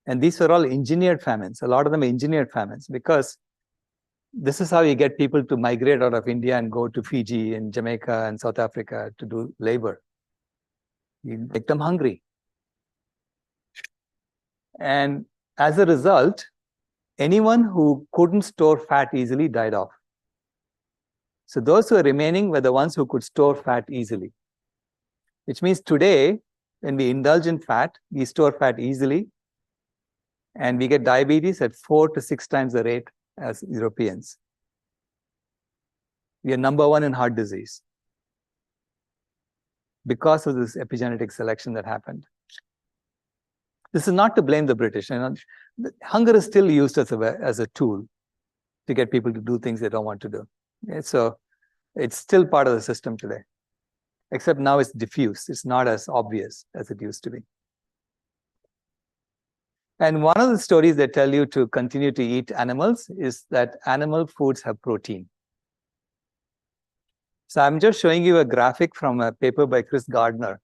S2: And these were all engineered famines. A lot of them are engineered famines, because this is how you get people to migrate out of India and go to Fiji and Jamaica and South Africa to do labor. You make them hungry. And as a result, anyone who couldn't store fat easily died off. So those who are remaining were the ones who could store fat easily. Which means today, when we indulge in fat, we store fat easily, and we get diabetes at 4 to 6 times the rate as Europeans. We are number 1 in heart disease because of this epigenetic selection that happened. This is not to blame the British. Hunger is still used as a tool to get people to do things they don't want to do. So it's still part of the system today, except now it's diffuse. It's not as obvious as it used to be. And one of the stories they tell you to continue to eat animals is that animal foods have protein. So I'm just showing you a graphic from a paper by Chris Gardner,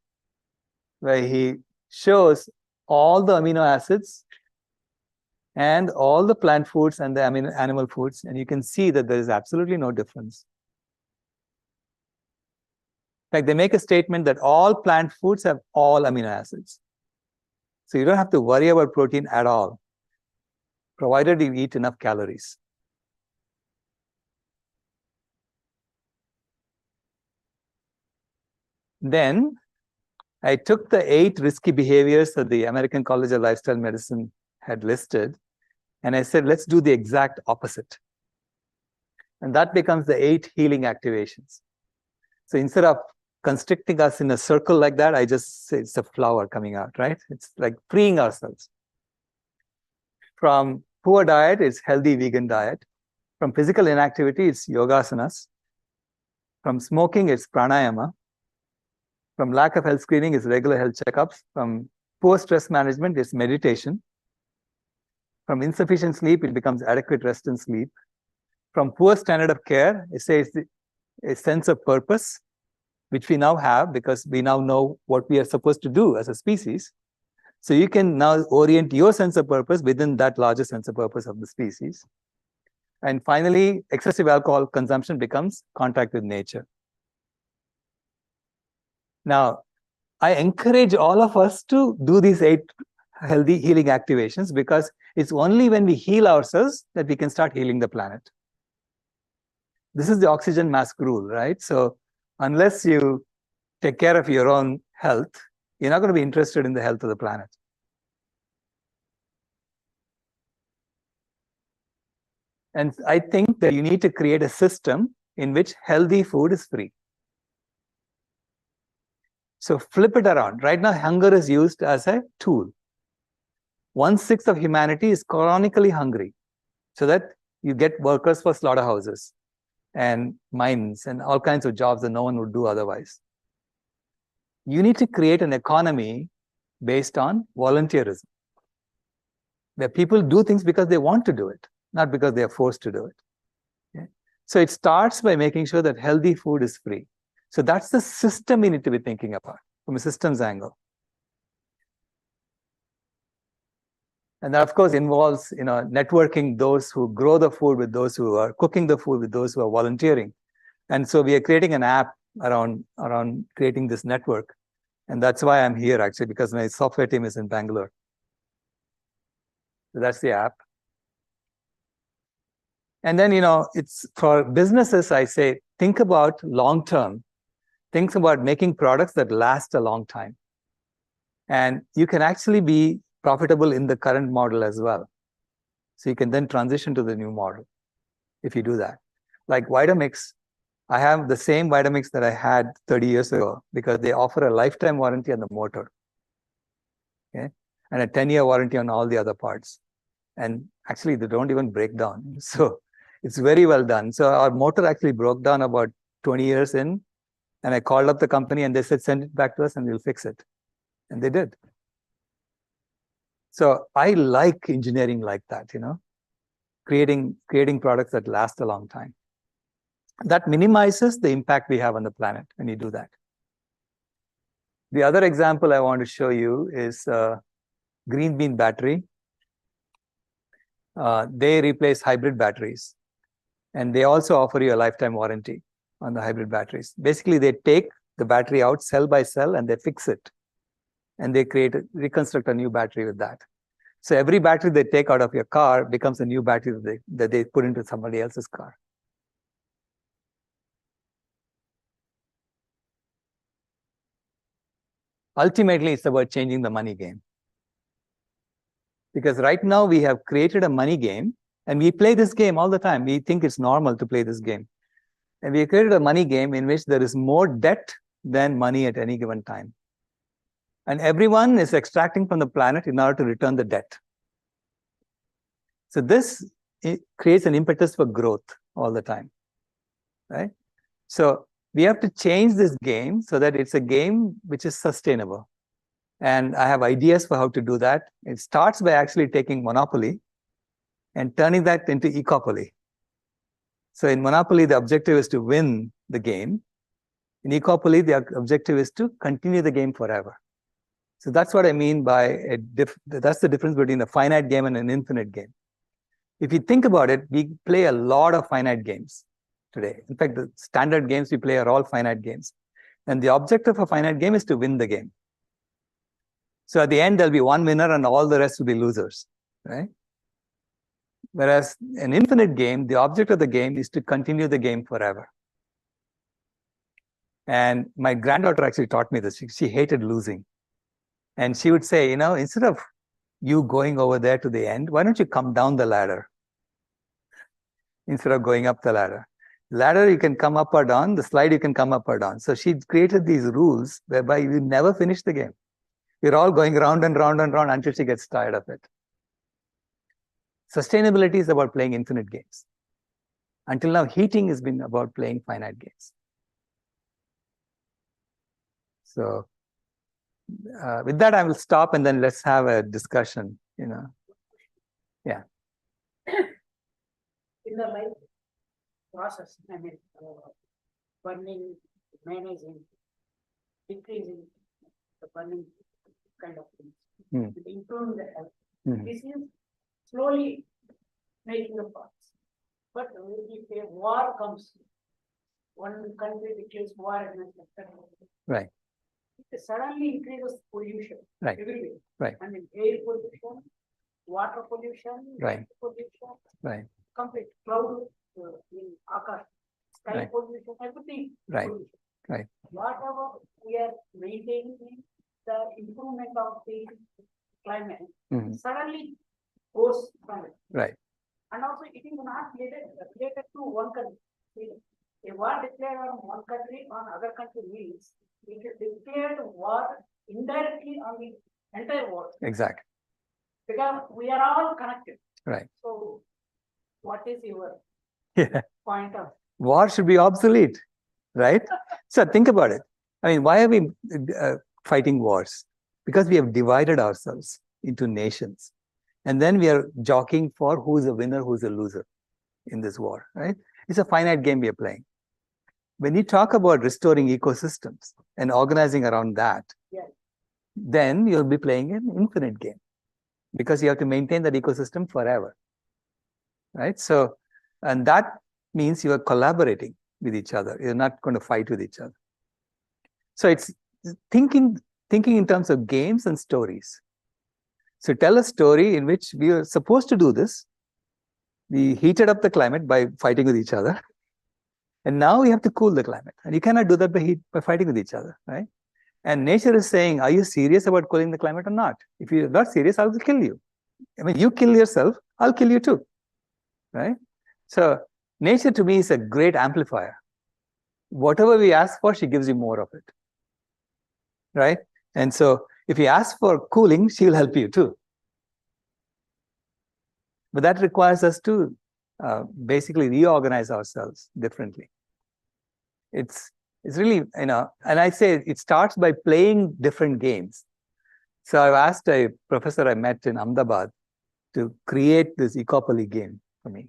S2: where he shows all the amino acids and all the plant foods and the animal foods, and you can see that there is absolutely no difference. In fact, they make a statement that all plant foods have all amino acids. So you don't have to worry about protein at all, provided you eat enough calories. Then I took the 8 risky behaviors that the American College of Lifestyle Medicine had listed, and I said, let's do the exact opposite. And that becomes the 8 healing activations. So instead of constricting us in a circle like that, I just say it's a flower coming out, right? It's like freeing ourselves. From poor diet, it's healthy vegan diet. From physical inactivity, it's yogasanas. From smoking, it's pranayama. From lack of health screening is regular health checkups. From poor stress management is meditation. From insufficient sleep, it becomes adequate rest and sleep. From poor standard of care, it says a sense of purpose, which we now have because we now know what we are supposed to do as a species. So you can now orient your sense of purpose within that larger sense of purpose of the species. And finally, excessive alcohol consumption becomes contact with nature. Now, I encourage all of us to do these 8 healthy healing activations because it's only when we heal ourselves that we can start healing the planet. This is the oxygen mask rule, right? So unless you take care of your own health, you're not going to be interested in the health of the planet. And I think that you need to create a system in which healthy food is free. So flip it around. Right now, hunger is used as a tool. 1/6 of humanity is chronically hungry, so that you get workers for slaughterhouses and mines and all kinds of jobs that no one would do otherwise. You need to create an economy based on volunteerism, where people do things because they want to do it, not because they are forced to do it. Okay? So it starts by making sure that healthy food is free. So that's the system we need to be thinking about from a systems angle. And that, of course, involves networking those who grow the food with those who are cooking the food with those who are volunteering. And so we are creating an app around creating this network. And that's why I'm here, actually, because my software team is in Bangalore. So that's the app. And then, it's for businesses, I say, think about long term. Think about making products that last a long time. And you can actually be profitable in the current model as well. So you can then transition to the new model if you do that. Like Vitamix, I have the same Vitamix that I had 30 years ago because they offer a lifetime warranty on the motor. Okay? And a 10-year warranty on all the other parts. And actually, they don't even break down. So it's very well done. So our motor actually broke down about 20 years in. And I called up the company and they said, send it back to us and we'll fix it. And they did. So I like engineering like that, creating products that last a long time. That minimizes the impact we have on the planet when you do that. The other example I want to show you is green bean battery. They replace hybrid batteries. And they also offer you a lifetime warranty on the hybrid batteries. Basically, they take the battery out cell by cell and they fix it. And they reconstruct a new battery with that. So every battery they take out of your car becomes a new battery that they put into somebody else's car. Ultimately, it's about changing the money game. Because right now we have created a money game and we play this game all the time. We think it's normal to play this game. And we created a money game in which there is more debt than money at any given time. And everyone is extracting from the planet in order to return the debt. So this creates an impetus for growth all the time, right? So we have to change this game so that it's a game which is sustainable. And I have ideas for how to do that. It starts by actually taking monopoly and turning that into ecopoly. So in monopoly, the objective is to win the game. In ecopoly, the objective is to continue the game forever. So that's what I mean by that's the difference between a finite game and an infinite game. If you think about it, we play a lot of finite games today. In fact, the standard games we play are all finite games. And the objective of a finite game is to win the game. So at the end, there'll be one winner and all the rest will be losers, right? Whereas an infinite game, the object of the game is to continue the game forever. And my granddaughter actually taught me this. She hated losing. And she would say, instead of you going over there to the end, why don't you come down the ladder instead of going up the ladder? Ladder, you can come up or down. The slide, you can come up or down. So she created these rules whereby you never finish the game. You're all going round and round and round until she gets tired of it. Sustainability is about playing infinite games. Until now, heating has been about playing finite games. So with that, I will stop and then let's have a discussion, Yeah.
S3: In the life process, burning, managing, decreasing the burning kind of things, improving the health. This is slowly making a path. But if a war comes, one country declares war against the other.
S2: Right.
S3: It suddenly increases pollution everywhere.
S2: Right.
S3: I mean, air pollution, water pollution,
S2: Right.
S3: pollution,
S2: Right.
S3: complete cloud in Akash, sky pollution, everything.
S2: Right.
S3: Pollution.
S2: Right.
S3: Whatever we are maintaining the improvement of the climate suddenly goes from it.
S2: Right.
S3: And also it is not related to one country. A war declared on one country on other country means it is declared war indirectly on the entire world.
S2: Exactly.
S3: Because we are all connected.
S2: Right.
S3: So what is your point of?
S2: War should be obsolete, right? So think about it. I mean, why are we fighting wars? Because we have divided ourselves into nations. And then we are jockeying for who's a winner, who's a loser in this war, right? It's a finite game we are playing. When you talk about restoring ecosystems and organizing around that, then you'll be playing an infinite game because you have to maintain that ecosystem forever, right? So, and that means you are collaborating with each other. You're not going to fight with each other. So it's thinking in terms of games and stories. So tell a story in which we are supposed to do this. We heated up the climate by fighting with each other. And now we have to cool the climate. And you cannot do that by fighting with each other, right? And nature is saying, are you serious about cooling the climate or not? If you're not serious, I will kill you. I mean, you kill yourself, I'll kill you too, right? So nature to me is a great amplifier. Whatever we ask for, she gives you more of it, right? And so if you ask for cooling, she'll help you too. But that requires us to basically reorganize ourselves differently. It's really, and I say it starts by playing different games. So I've asked a professor I met in Ahmedabad to create this Ecopoly game for me.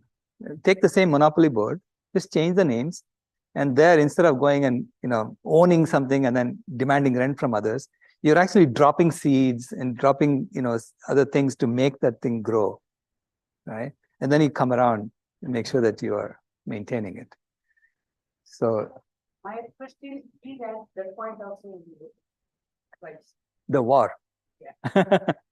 S2: Take the same Monopoly board, just change the names, and there, instead of going and owning something and then demanding rent from others, you're actually dropping seeds and dropping other things to make that thing grow, right? And then you come around and make sure that you are maintaining it. So
S3: my question is at that point also advice.
S2: The war.
S3: Yeah.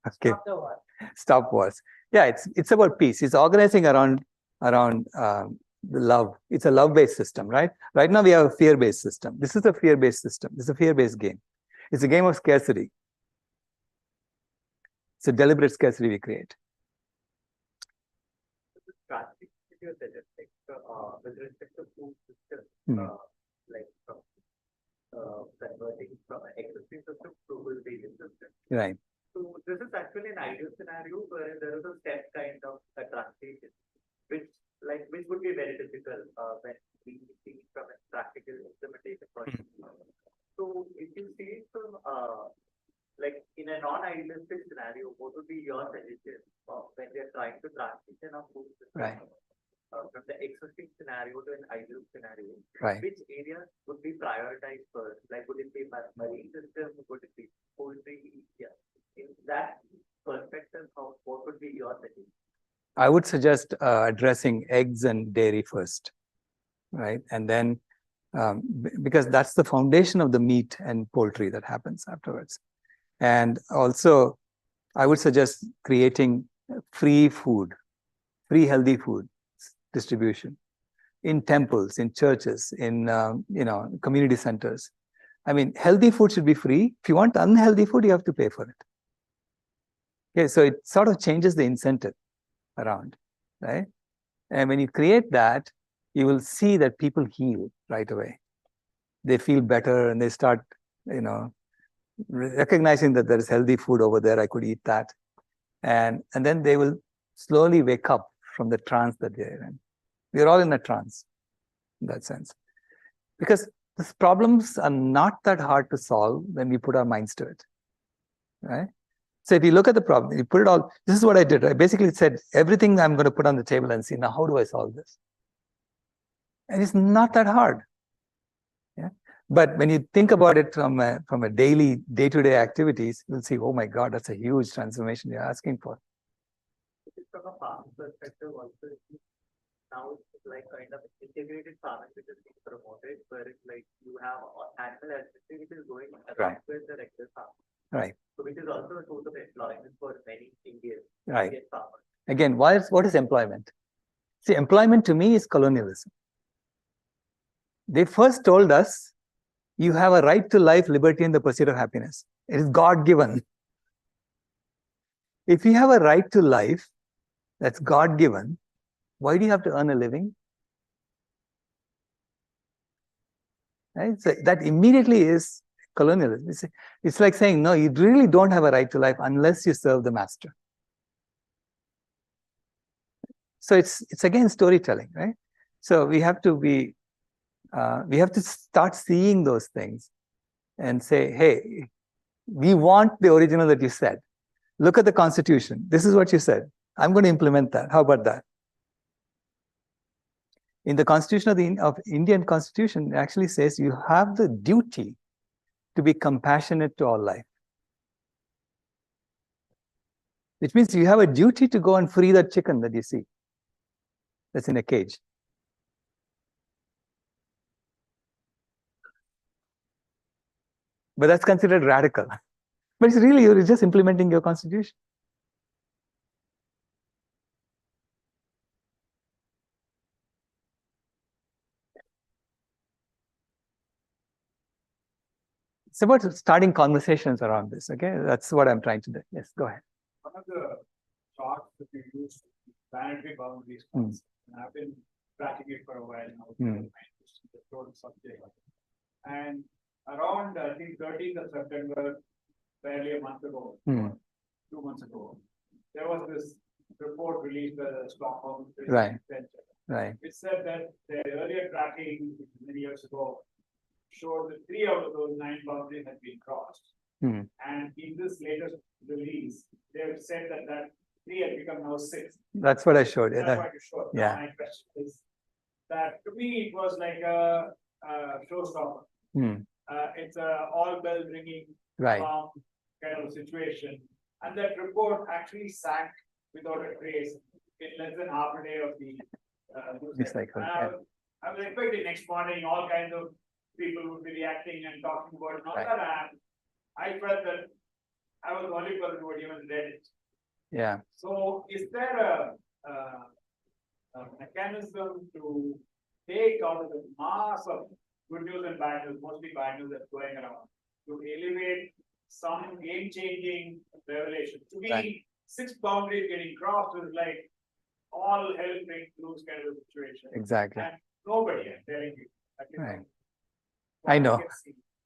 S2: Okay.
S3: Stop the war.
S2: Stop wars. Yeah, it's about peace. It's organizing around the love. It's a love-based system, right? Right now we have a fear-based system. This is a fear-based system. This is a fear-based game. It's a game of scarcity. It's a deliberate scarcity we create.
S4: With respect to food system, like converting from an existing system to a vegan system.
S2: Right.
S4: So this is actually an ideal scenario where there is a step kind of a translation, which would be very difficult when we see from a practical implementation point of view. So if you see it from like in a non-idealistic scenario, what would be your suggestion when we are trying to transition our food system?
S2: Right.
S4: From the existing scenario to an ideal scenario,
S2: right?
S4: Which areas would be prioritized first? Like, would it be marine system? Would it be poultry? Yeah. In that perspective, what would be your suggestion?
S2: I would suggest addressing eggs and dairy first, right? And then, because that's the foundation of the meat and poultry that happens afterwards. And also, I would suggest creating free food, free healthy food distribution in temples, in churches, in community centers. I mean, healthy food should be free. If you want unhealthy food, you have to pay for it. Okay, so it sort of changes the incentive around, right? And when you create that, you will see that people heal right away. They feel better and they start, recognizing that there is healthy food over there. I could eat that, and then they will slowly wake up from the trance that they're in. We're all in a trance in that sense. Because these problems are not that hard to solve when we put our minds to it, right? So if you look at the problem, you put it all, this is what I did. I basically said everything I'm going to put on the table and see, now how do I solve this? And it's not that hard. Yeah. But when you think about it from a daily, day-to-day activities, you'll see, oh my God, that's a huge transformation you're asking for.
S4: From a farm perspective, also, now it's like kind of integrated farming which is being promoted, where it's like you have animal husbandry which is going along with the regular farming.
S2: Right.
S4: So which is also a source of employment for many Indian farmers.
S2: Again, what is employment? See, employment to me is colonialism. They first told us, you have a right to life, liberty, and the pursuit of happiness. It is God-given. If you have a right to life, that's God-given, why do you have to earn a living? Right? So that immediately is colonialism. It's like saying, no, you really don't have a right to life unless you serve the master. So it's again storytelling, right? So we have to start seeing those things and say, hey, we want the original that you said. Look at the Constitution. This is what you said. I'm going to implement that. How about that? In the Constitution of Indian Constitution, it actually says you have the duty to be compassionate to all life. Which means you have a duty to go and free that chicken that you see that's in a cage. But that's considered radical. But it's really, you're just implementing your Constitution. It's about starting conversations around this, okay? That's what I'm trying to do. Yes, go ahead.
S5: One of the charts that we use to planetary boundaries, and I've been tracking it for a while now, the total subject. And around, I think, 13th of September, barely a month ago, 2 months ago, there was this report released by the Stockholm Center, which said that the earlier tracking many years ago showed that 3 out of those 9 boundaries had been crossed. And in this latest release, they have said that 3 had become now 6.
S2: That's what I showed.
S5: That's what you showed.
S2: Yeah.
S5: My question is that to me it was like a showstopper. It's a all bell ringing kind of situation. And that report actually sank without a trace in less than half a day of the news cycle. I was expecting next morning all kinds of people would be reacting and talking about it. Not that I felt that I was the only person who had even read it.
S2: Yeah.
S5: So is there a mechanism to take out of the mass of good news and bad news, mostly bad news that's going around, to elevate some game-changing revelation? To me, 6 boundaries getting crossed is like all hell breaks loose kind of a situation.
S2: Exactly.
S5: And nobody, I'm telling you,
S2: I know.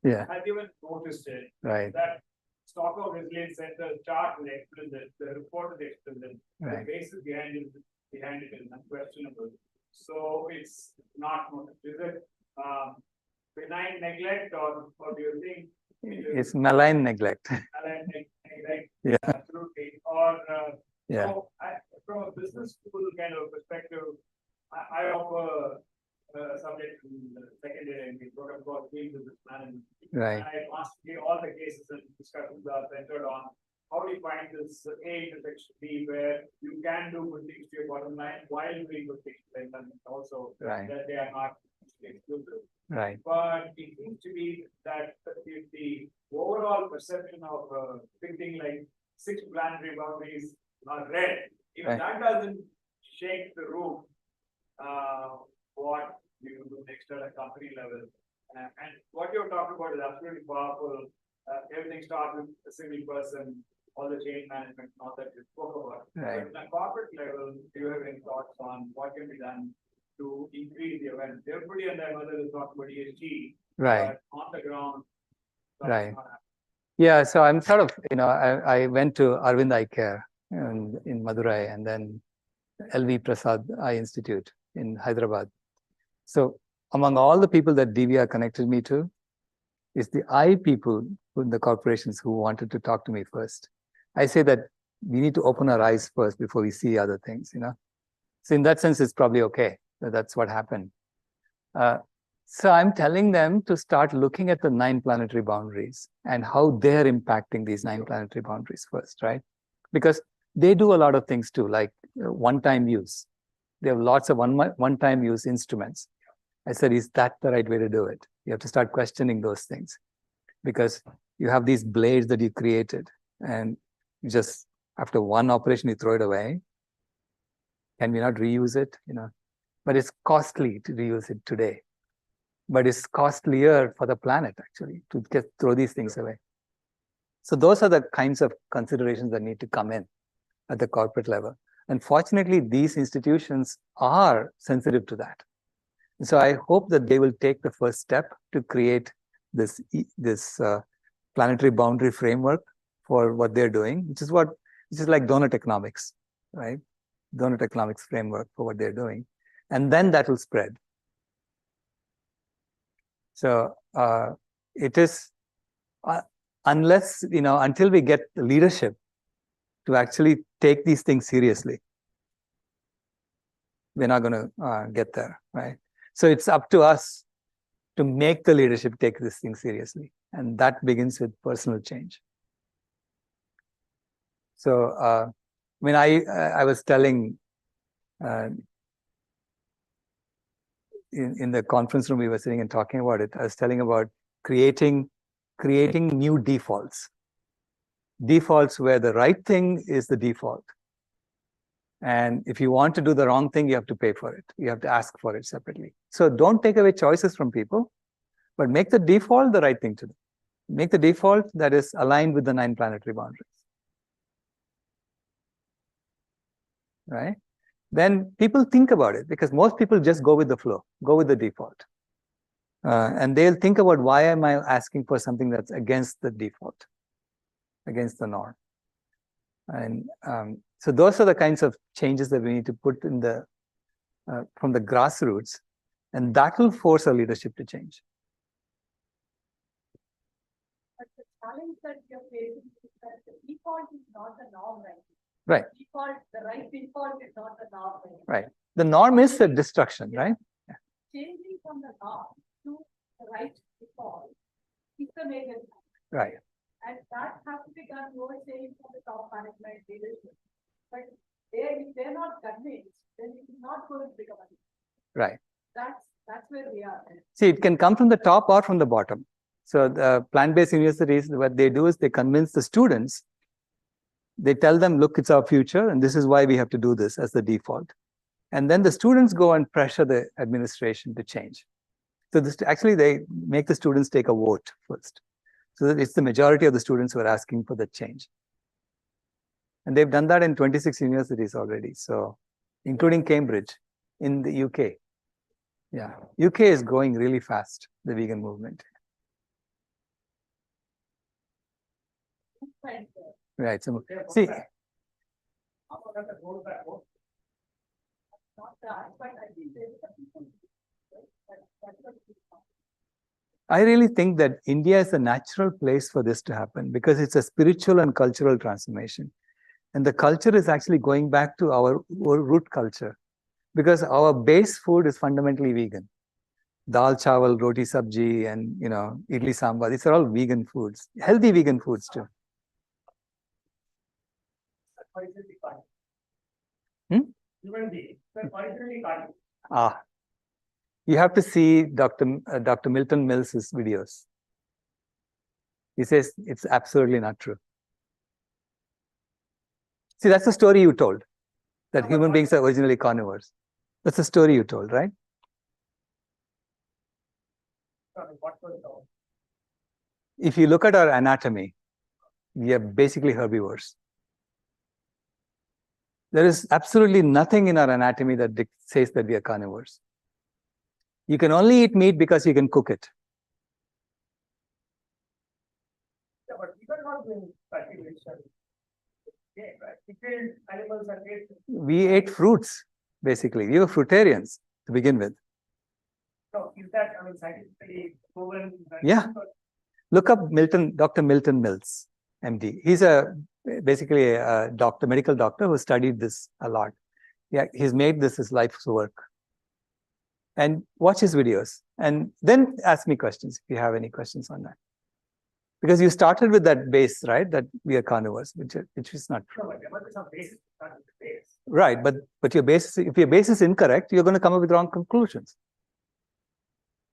S5: I've even noticed it. That Stockholm Resilience Center chart is explicit, the report is explicit, the basis behind it is unquestionable. So it's not noticed. Is it benign neglect, or do you think
S2: it's malign neglect?
S5: Malign neglect,
S2: yeah.
S5: Absolutely. Or so from a business school kind of perspective, I offer subject in the second year in the protocol field business management. And I constantly all the cases and discussions are centered on how do you find this A intersection B where you can do good things to your bottom line while doing good things to them, and also that they are not exclusive. But it seems to be that if the overall perception of thinking like 6 planetary boundaries are red, if that doesn't shake the room, what you do next at a company level. And what you're talking about is absolutely powerful. Everything starts with a single person, all the chain management, all that you spoke about. But at a corporate level, do you have any thoughts on what can be done to increase the awareness? Everybody and their mother is talking about ESG, but on the ground,
S2: Yeah, so I'm sort of, I went to Arvind Eye Care in Madurai, and then LV Prasad Eye Institute in Hyderabad. So among all the people that DVR connected me to, is the I people in the corporations who wanted to talk to me first. I say that we need to open our eyes first before we see other things, So in that sense, it's probably okay. That's what happened. So I'm telling them to start looking at the 9 planetary boundaries and how they're impacting these 9 planetary boundaries first, right? Because they do a lot of things too, like one-time use. They have lots of one-time use instruments. I said, is that the right way to do it? You have to start questioning those things because you have these blades that you created and you just, after one operation, you throw it away. Can we not reuse it? But it's costly to reuse it today. But it's costlier for the planet, actually, to just throw these things away. So those are the kinds of considerations that need to come in at the corporate level. Unfortunately, these institutions are sensitive to that. So I hope that they will take the first step to create this planetary boundary framework for what they're doing, which is like donut economics, right? Donut economics framework for what they're doing. And then that will spread. So it is, unless, until we get the leadership to actually take these things seriously, we're not going to get there, right? So it's up to us to make the leadership take this thing seriously. And that begins with personal change. So, I was telling, in the conference room we were sitting and talking about it, I was telling about creating new defaults where the right thing is the default, and if you want to do the wrong thing, you have to pay for it. You have to ask for it separately. So don't take away choices from people, but make the default the right thing to do. Make the default that is aligned with the 9 planetary boundaries, right? Then people think about it, because most people just go with the flow, go with the default. And they'll think about, why am I asking for something that's against the default, against the norm? And so those are the kinds of changes that we need to put in from the grassroots, and that will force our leadership to change.
S3: But the challenge that you're facing is that the default is not the norm, right?
S2: Right.
S3: The right default is not the norm.
S2: Right. The norm is the destruction, right? Yeah.
S3: Changing from the norm to the right default is the major challenge.
S2: Right.
S3: And that has to be done, you were saying, from the top management leadership. But if they're not convinced, then it is not going to become a default.
S2: Right.
S3: That's where we are.
S2: See, it can come from the top or from the bottom. So the plant-based universities, what they do is they convince the students. They tell them, look, it's our future, and this is why we have to do this as the default. And then the students go and pressure the administration to change. So actually, they make the students take a vote first. So that it's the majority of the students who are asking for the change. And they've done that in 26 universities already, so including Cambridge in the UK. Yeah, UK is growing really fast, the vegan movement. Right. So, see, I really think that India is a natural place for this to happen, because it's a spiritual and cultural transformation. And the culture is actually going back to our root culture, because our base food is fundamentally vegan. Dal, chawal, roti, sabji, and idli, sambar. These are all vegan foods, healthy vegan foods too. You have to see Dr. Milton Mills's videos. He says it's absolutely not true. See, that's the story you told, that human beings are originally carnivores. That's the story you told, right? If you look at our anatomy, we are basically herbivores. There is absolutely nothing in our anatomy that says that we are carnivores. You can only eat meat because you can cook it.
S5: Yeah, but we were not doing cultivation. Right? We killed animals and ate them.
S2: We ate fruits, basically. We were fruitarians to begin with.
S5: So is that, I mean, scientifically proven? That
S2: Yeah. Look up Dr. Milton Mills, MD. He's basically a medical doctor who studied this a lot. Yeah, he's made this his life's work. And watch his videos. And then ask me questions if you have any questions on that. Because you started with that base, right? That we are carnivores, which is not true.
S5: No, but there must be some basis, not the base.
S2: Right, but your basis, if your base is incorrect, you're going to come up with wrong conclusions.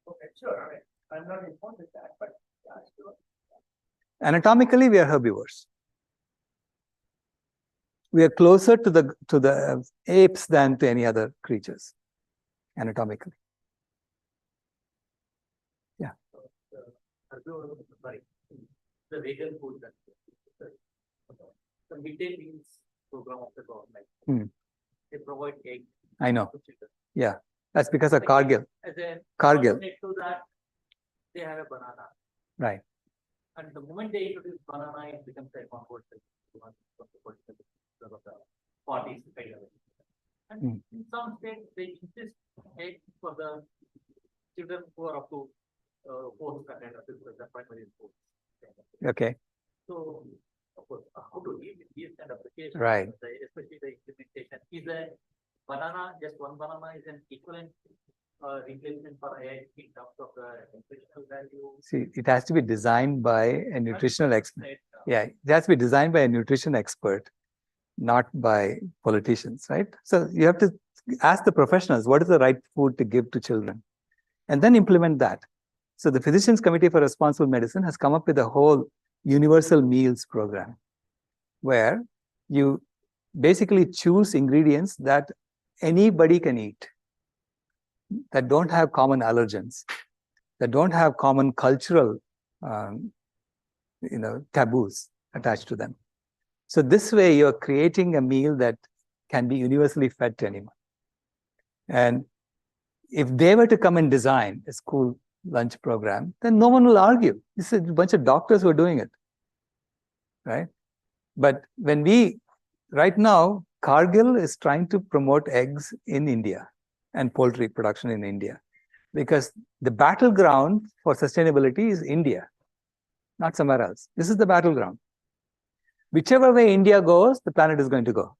S5: Okay, sure. I mean, I'm not informed with that, but yeah, sure.
S2: Anatomically, we are herbivores. We are closer to the apes than to any other creatures, anatomically. Yeah.
S4: Sorry, the vegan food that the midday meals program of the government. They provide eggs.
S2: I know.
S4: to children.
S2: Yeah, that's because of Cargill.
S4: As a
S2: Cargill.
S4: alternate to that, they have a banana.
S2: Right.
S4: And the moment they introduce banana, it becomes a controversial because of the parties kind of it. And in some states, they insist eggs for the children who are up to fourth kind of the primary school.
S2: Okay.
S4: So, of course, how to deal with these kind of applications,
S2: Right.
S4: especially the implementation. Is a banana, just one banana is an equivalent replacement for egg in terms of the nutritional value?
S2: See, it has to be designed by a nutritional expert. Yeah, it has to be designed by a nutrition expert, not by politicians, right? So you have to ask the professionals, what is the right food to give to children? And then implement that. So the Physicians Committee for Responsible Medicine has come up with a whole universal meals program where you basically choose ingredients that anybody can eat, that don't have common allergens, that don't have common cultural taboos attached to them. So this way you're creating a meal that can be universally fed to anyone. And if they were to come and design a school lunch program, then no one will argue. This is a bunch of doctors who are doing it, right? But right now, Cargill is trying to promote eggs in India and poultry production in India, because the battleground for sustainability is India, not somewhere else. This is the battleground. Whichever way India goes, the planet is going to go.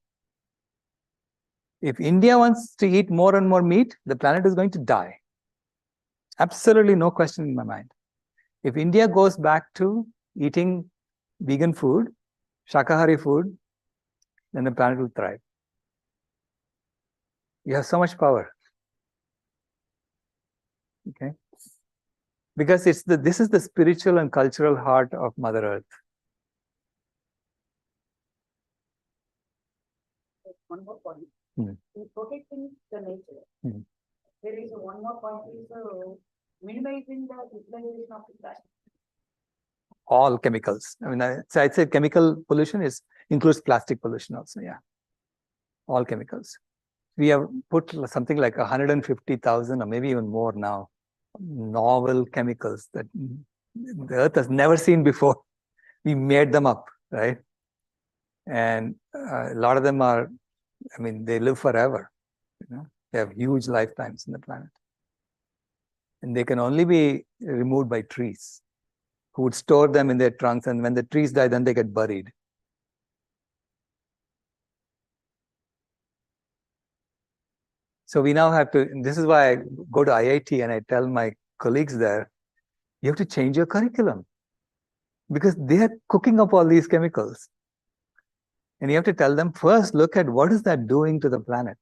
S2: If India wants to eat more and more meat, the planet is going to die. Absolutely no question in my mind. If India goes back to eating vegan food, Shakahari food, then the planet will thrive. You have so much power. Okay? Because this is the spiritual and cultural heart of Mother Earth.
S3: One more point. In protecting the nature, there is one more point is minimizing the utilization of the plastic.
S2: All chemicals. I mean, I'd say chemical pollution includes plastic pollution also. Yeah, all chemicals. We have put something like 150,000 or maybe even more now novel chemicals that the Earth has never seen before. We made them up, right? And a lot of them are, I mean, they live forever. They have huge lifetimes in the planet. And they can only be removed by trees, who would store them in their trunks, and when the trees die, then they get buried. So we now have to, and this is why I go to IIT and I tell my colleagues there, you have to change your curriculum, because they are cooking up all these chemicals. And you have to tell them, first, look at what is that doing to the planet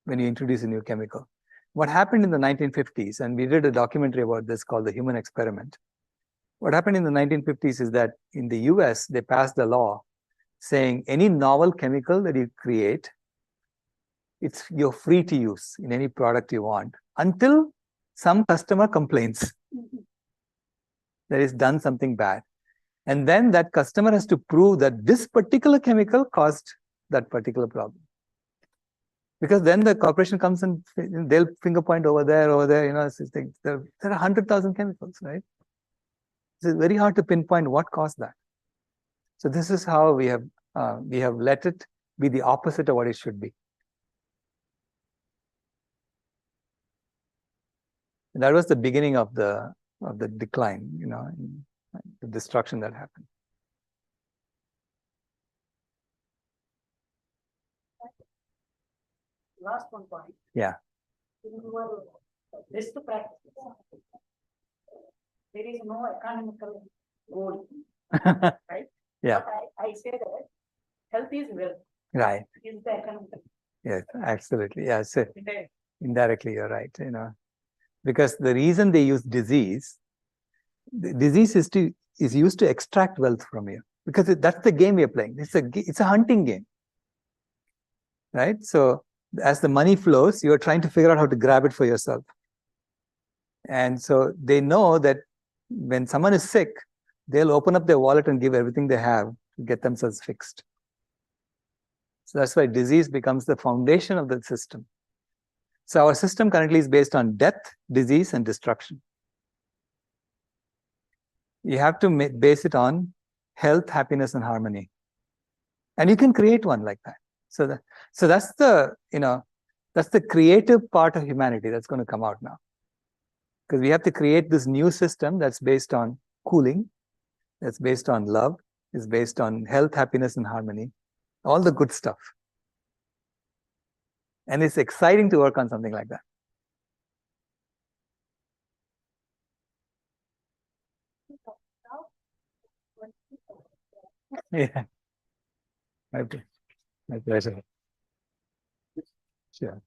S2: when you introduce a new chemical. What happened in the 1950s, and we did a documentary about this called The Human Experiment. What happened in the 1950s is that in the US, they passed a law saying any novel chemical that you create, you're free to use in any product you want until some customer complains that he's done something bad. And then that customer has to prove that this particular chemical caused that particular problem. Because then the corporation comes and they'll finger point over there, there are 100,000 chemicals, right? It's very hard to pinpoint what caused that. So this is how we have let it be the opposite of what it should be. That was the beginning of the decline, the destruction that happened.
S3: Last one point.
S2: Yeah.
S3: In your best practice, there is no economical goal, right?
S2: Yeah.
S3: But I say that health is wealth.
S2: Right.
S3: Is the economical.
S2: Yes, absolutely. Yeah. So indirectly, you're right. Because the reason they use disease is used to extract wealth from you, because that's the game we are playing. It's a hunting game, right? So as the money flows, you are trying to figure out how to grab it for yourself. And so they know that when someone is sick, they'll open up their wallet and give everything they have to get themselves fixed. So that's why disease becomes the foundation of the system. So our system currently is based on death, disease, and destruction. You have to base it on health, happiness, and harmony. And you can create one like that. So that's the creative part of humanity that's going to come out now. Because we have to create this new system that's based on cooling, that's based on love, is based on health, happiness, and harmony. All the good stuff. And it's exciting to work on something like that. Yeah. My pleasure. Sure.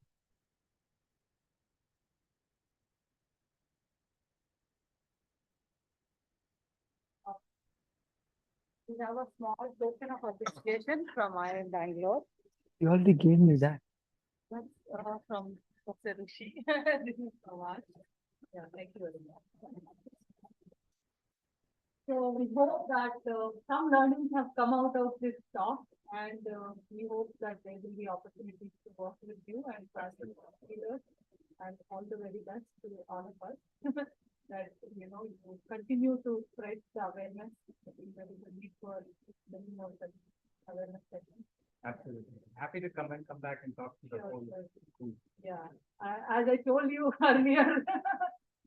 S1: We have a small token of appreciation from I in Bangalore.
S2: You already gave me that.
S1: That's from Dr. Rishi. This is from us. Yeah, thank you very much. So we hope that some learnings have come out of this talk, and we hope that there will be opportunities to work with you and present leaders, and all the very best to all of us. That you continue to spread the awareness. I think there is a need for many more such awareness sessions.
S5: Absolutely. Happy to come back and talk to the
S1: Sure,
S5: whole
S1: sure.
S5: group.
S1: Yeah, as I told you earlier,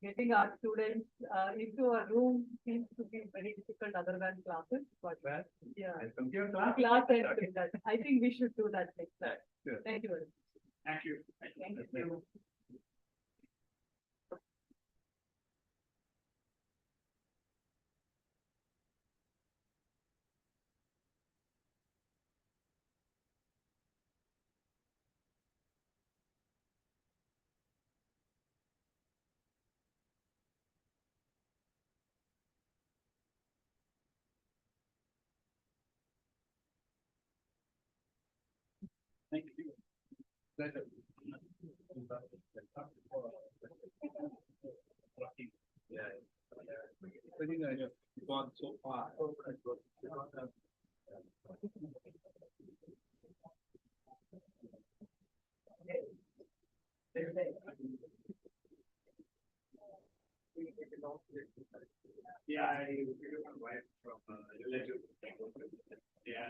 S1: getting our students into a room seems to be very difficult other than classes, but
S5: Well,
S1: yeah,
S5: welcome to your class.
S1: and that. I think we should do that next time.
S5: Sure.
S1: Thank you very much.
S5: Thank you.
S1: Thank you.
S5: Thank you. Pleasure. Yeah. I think I have gone so far. Yeah, I figured my wife from relative. Yeah,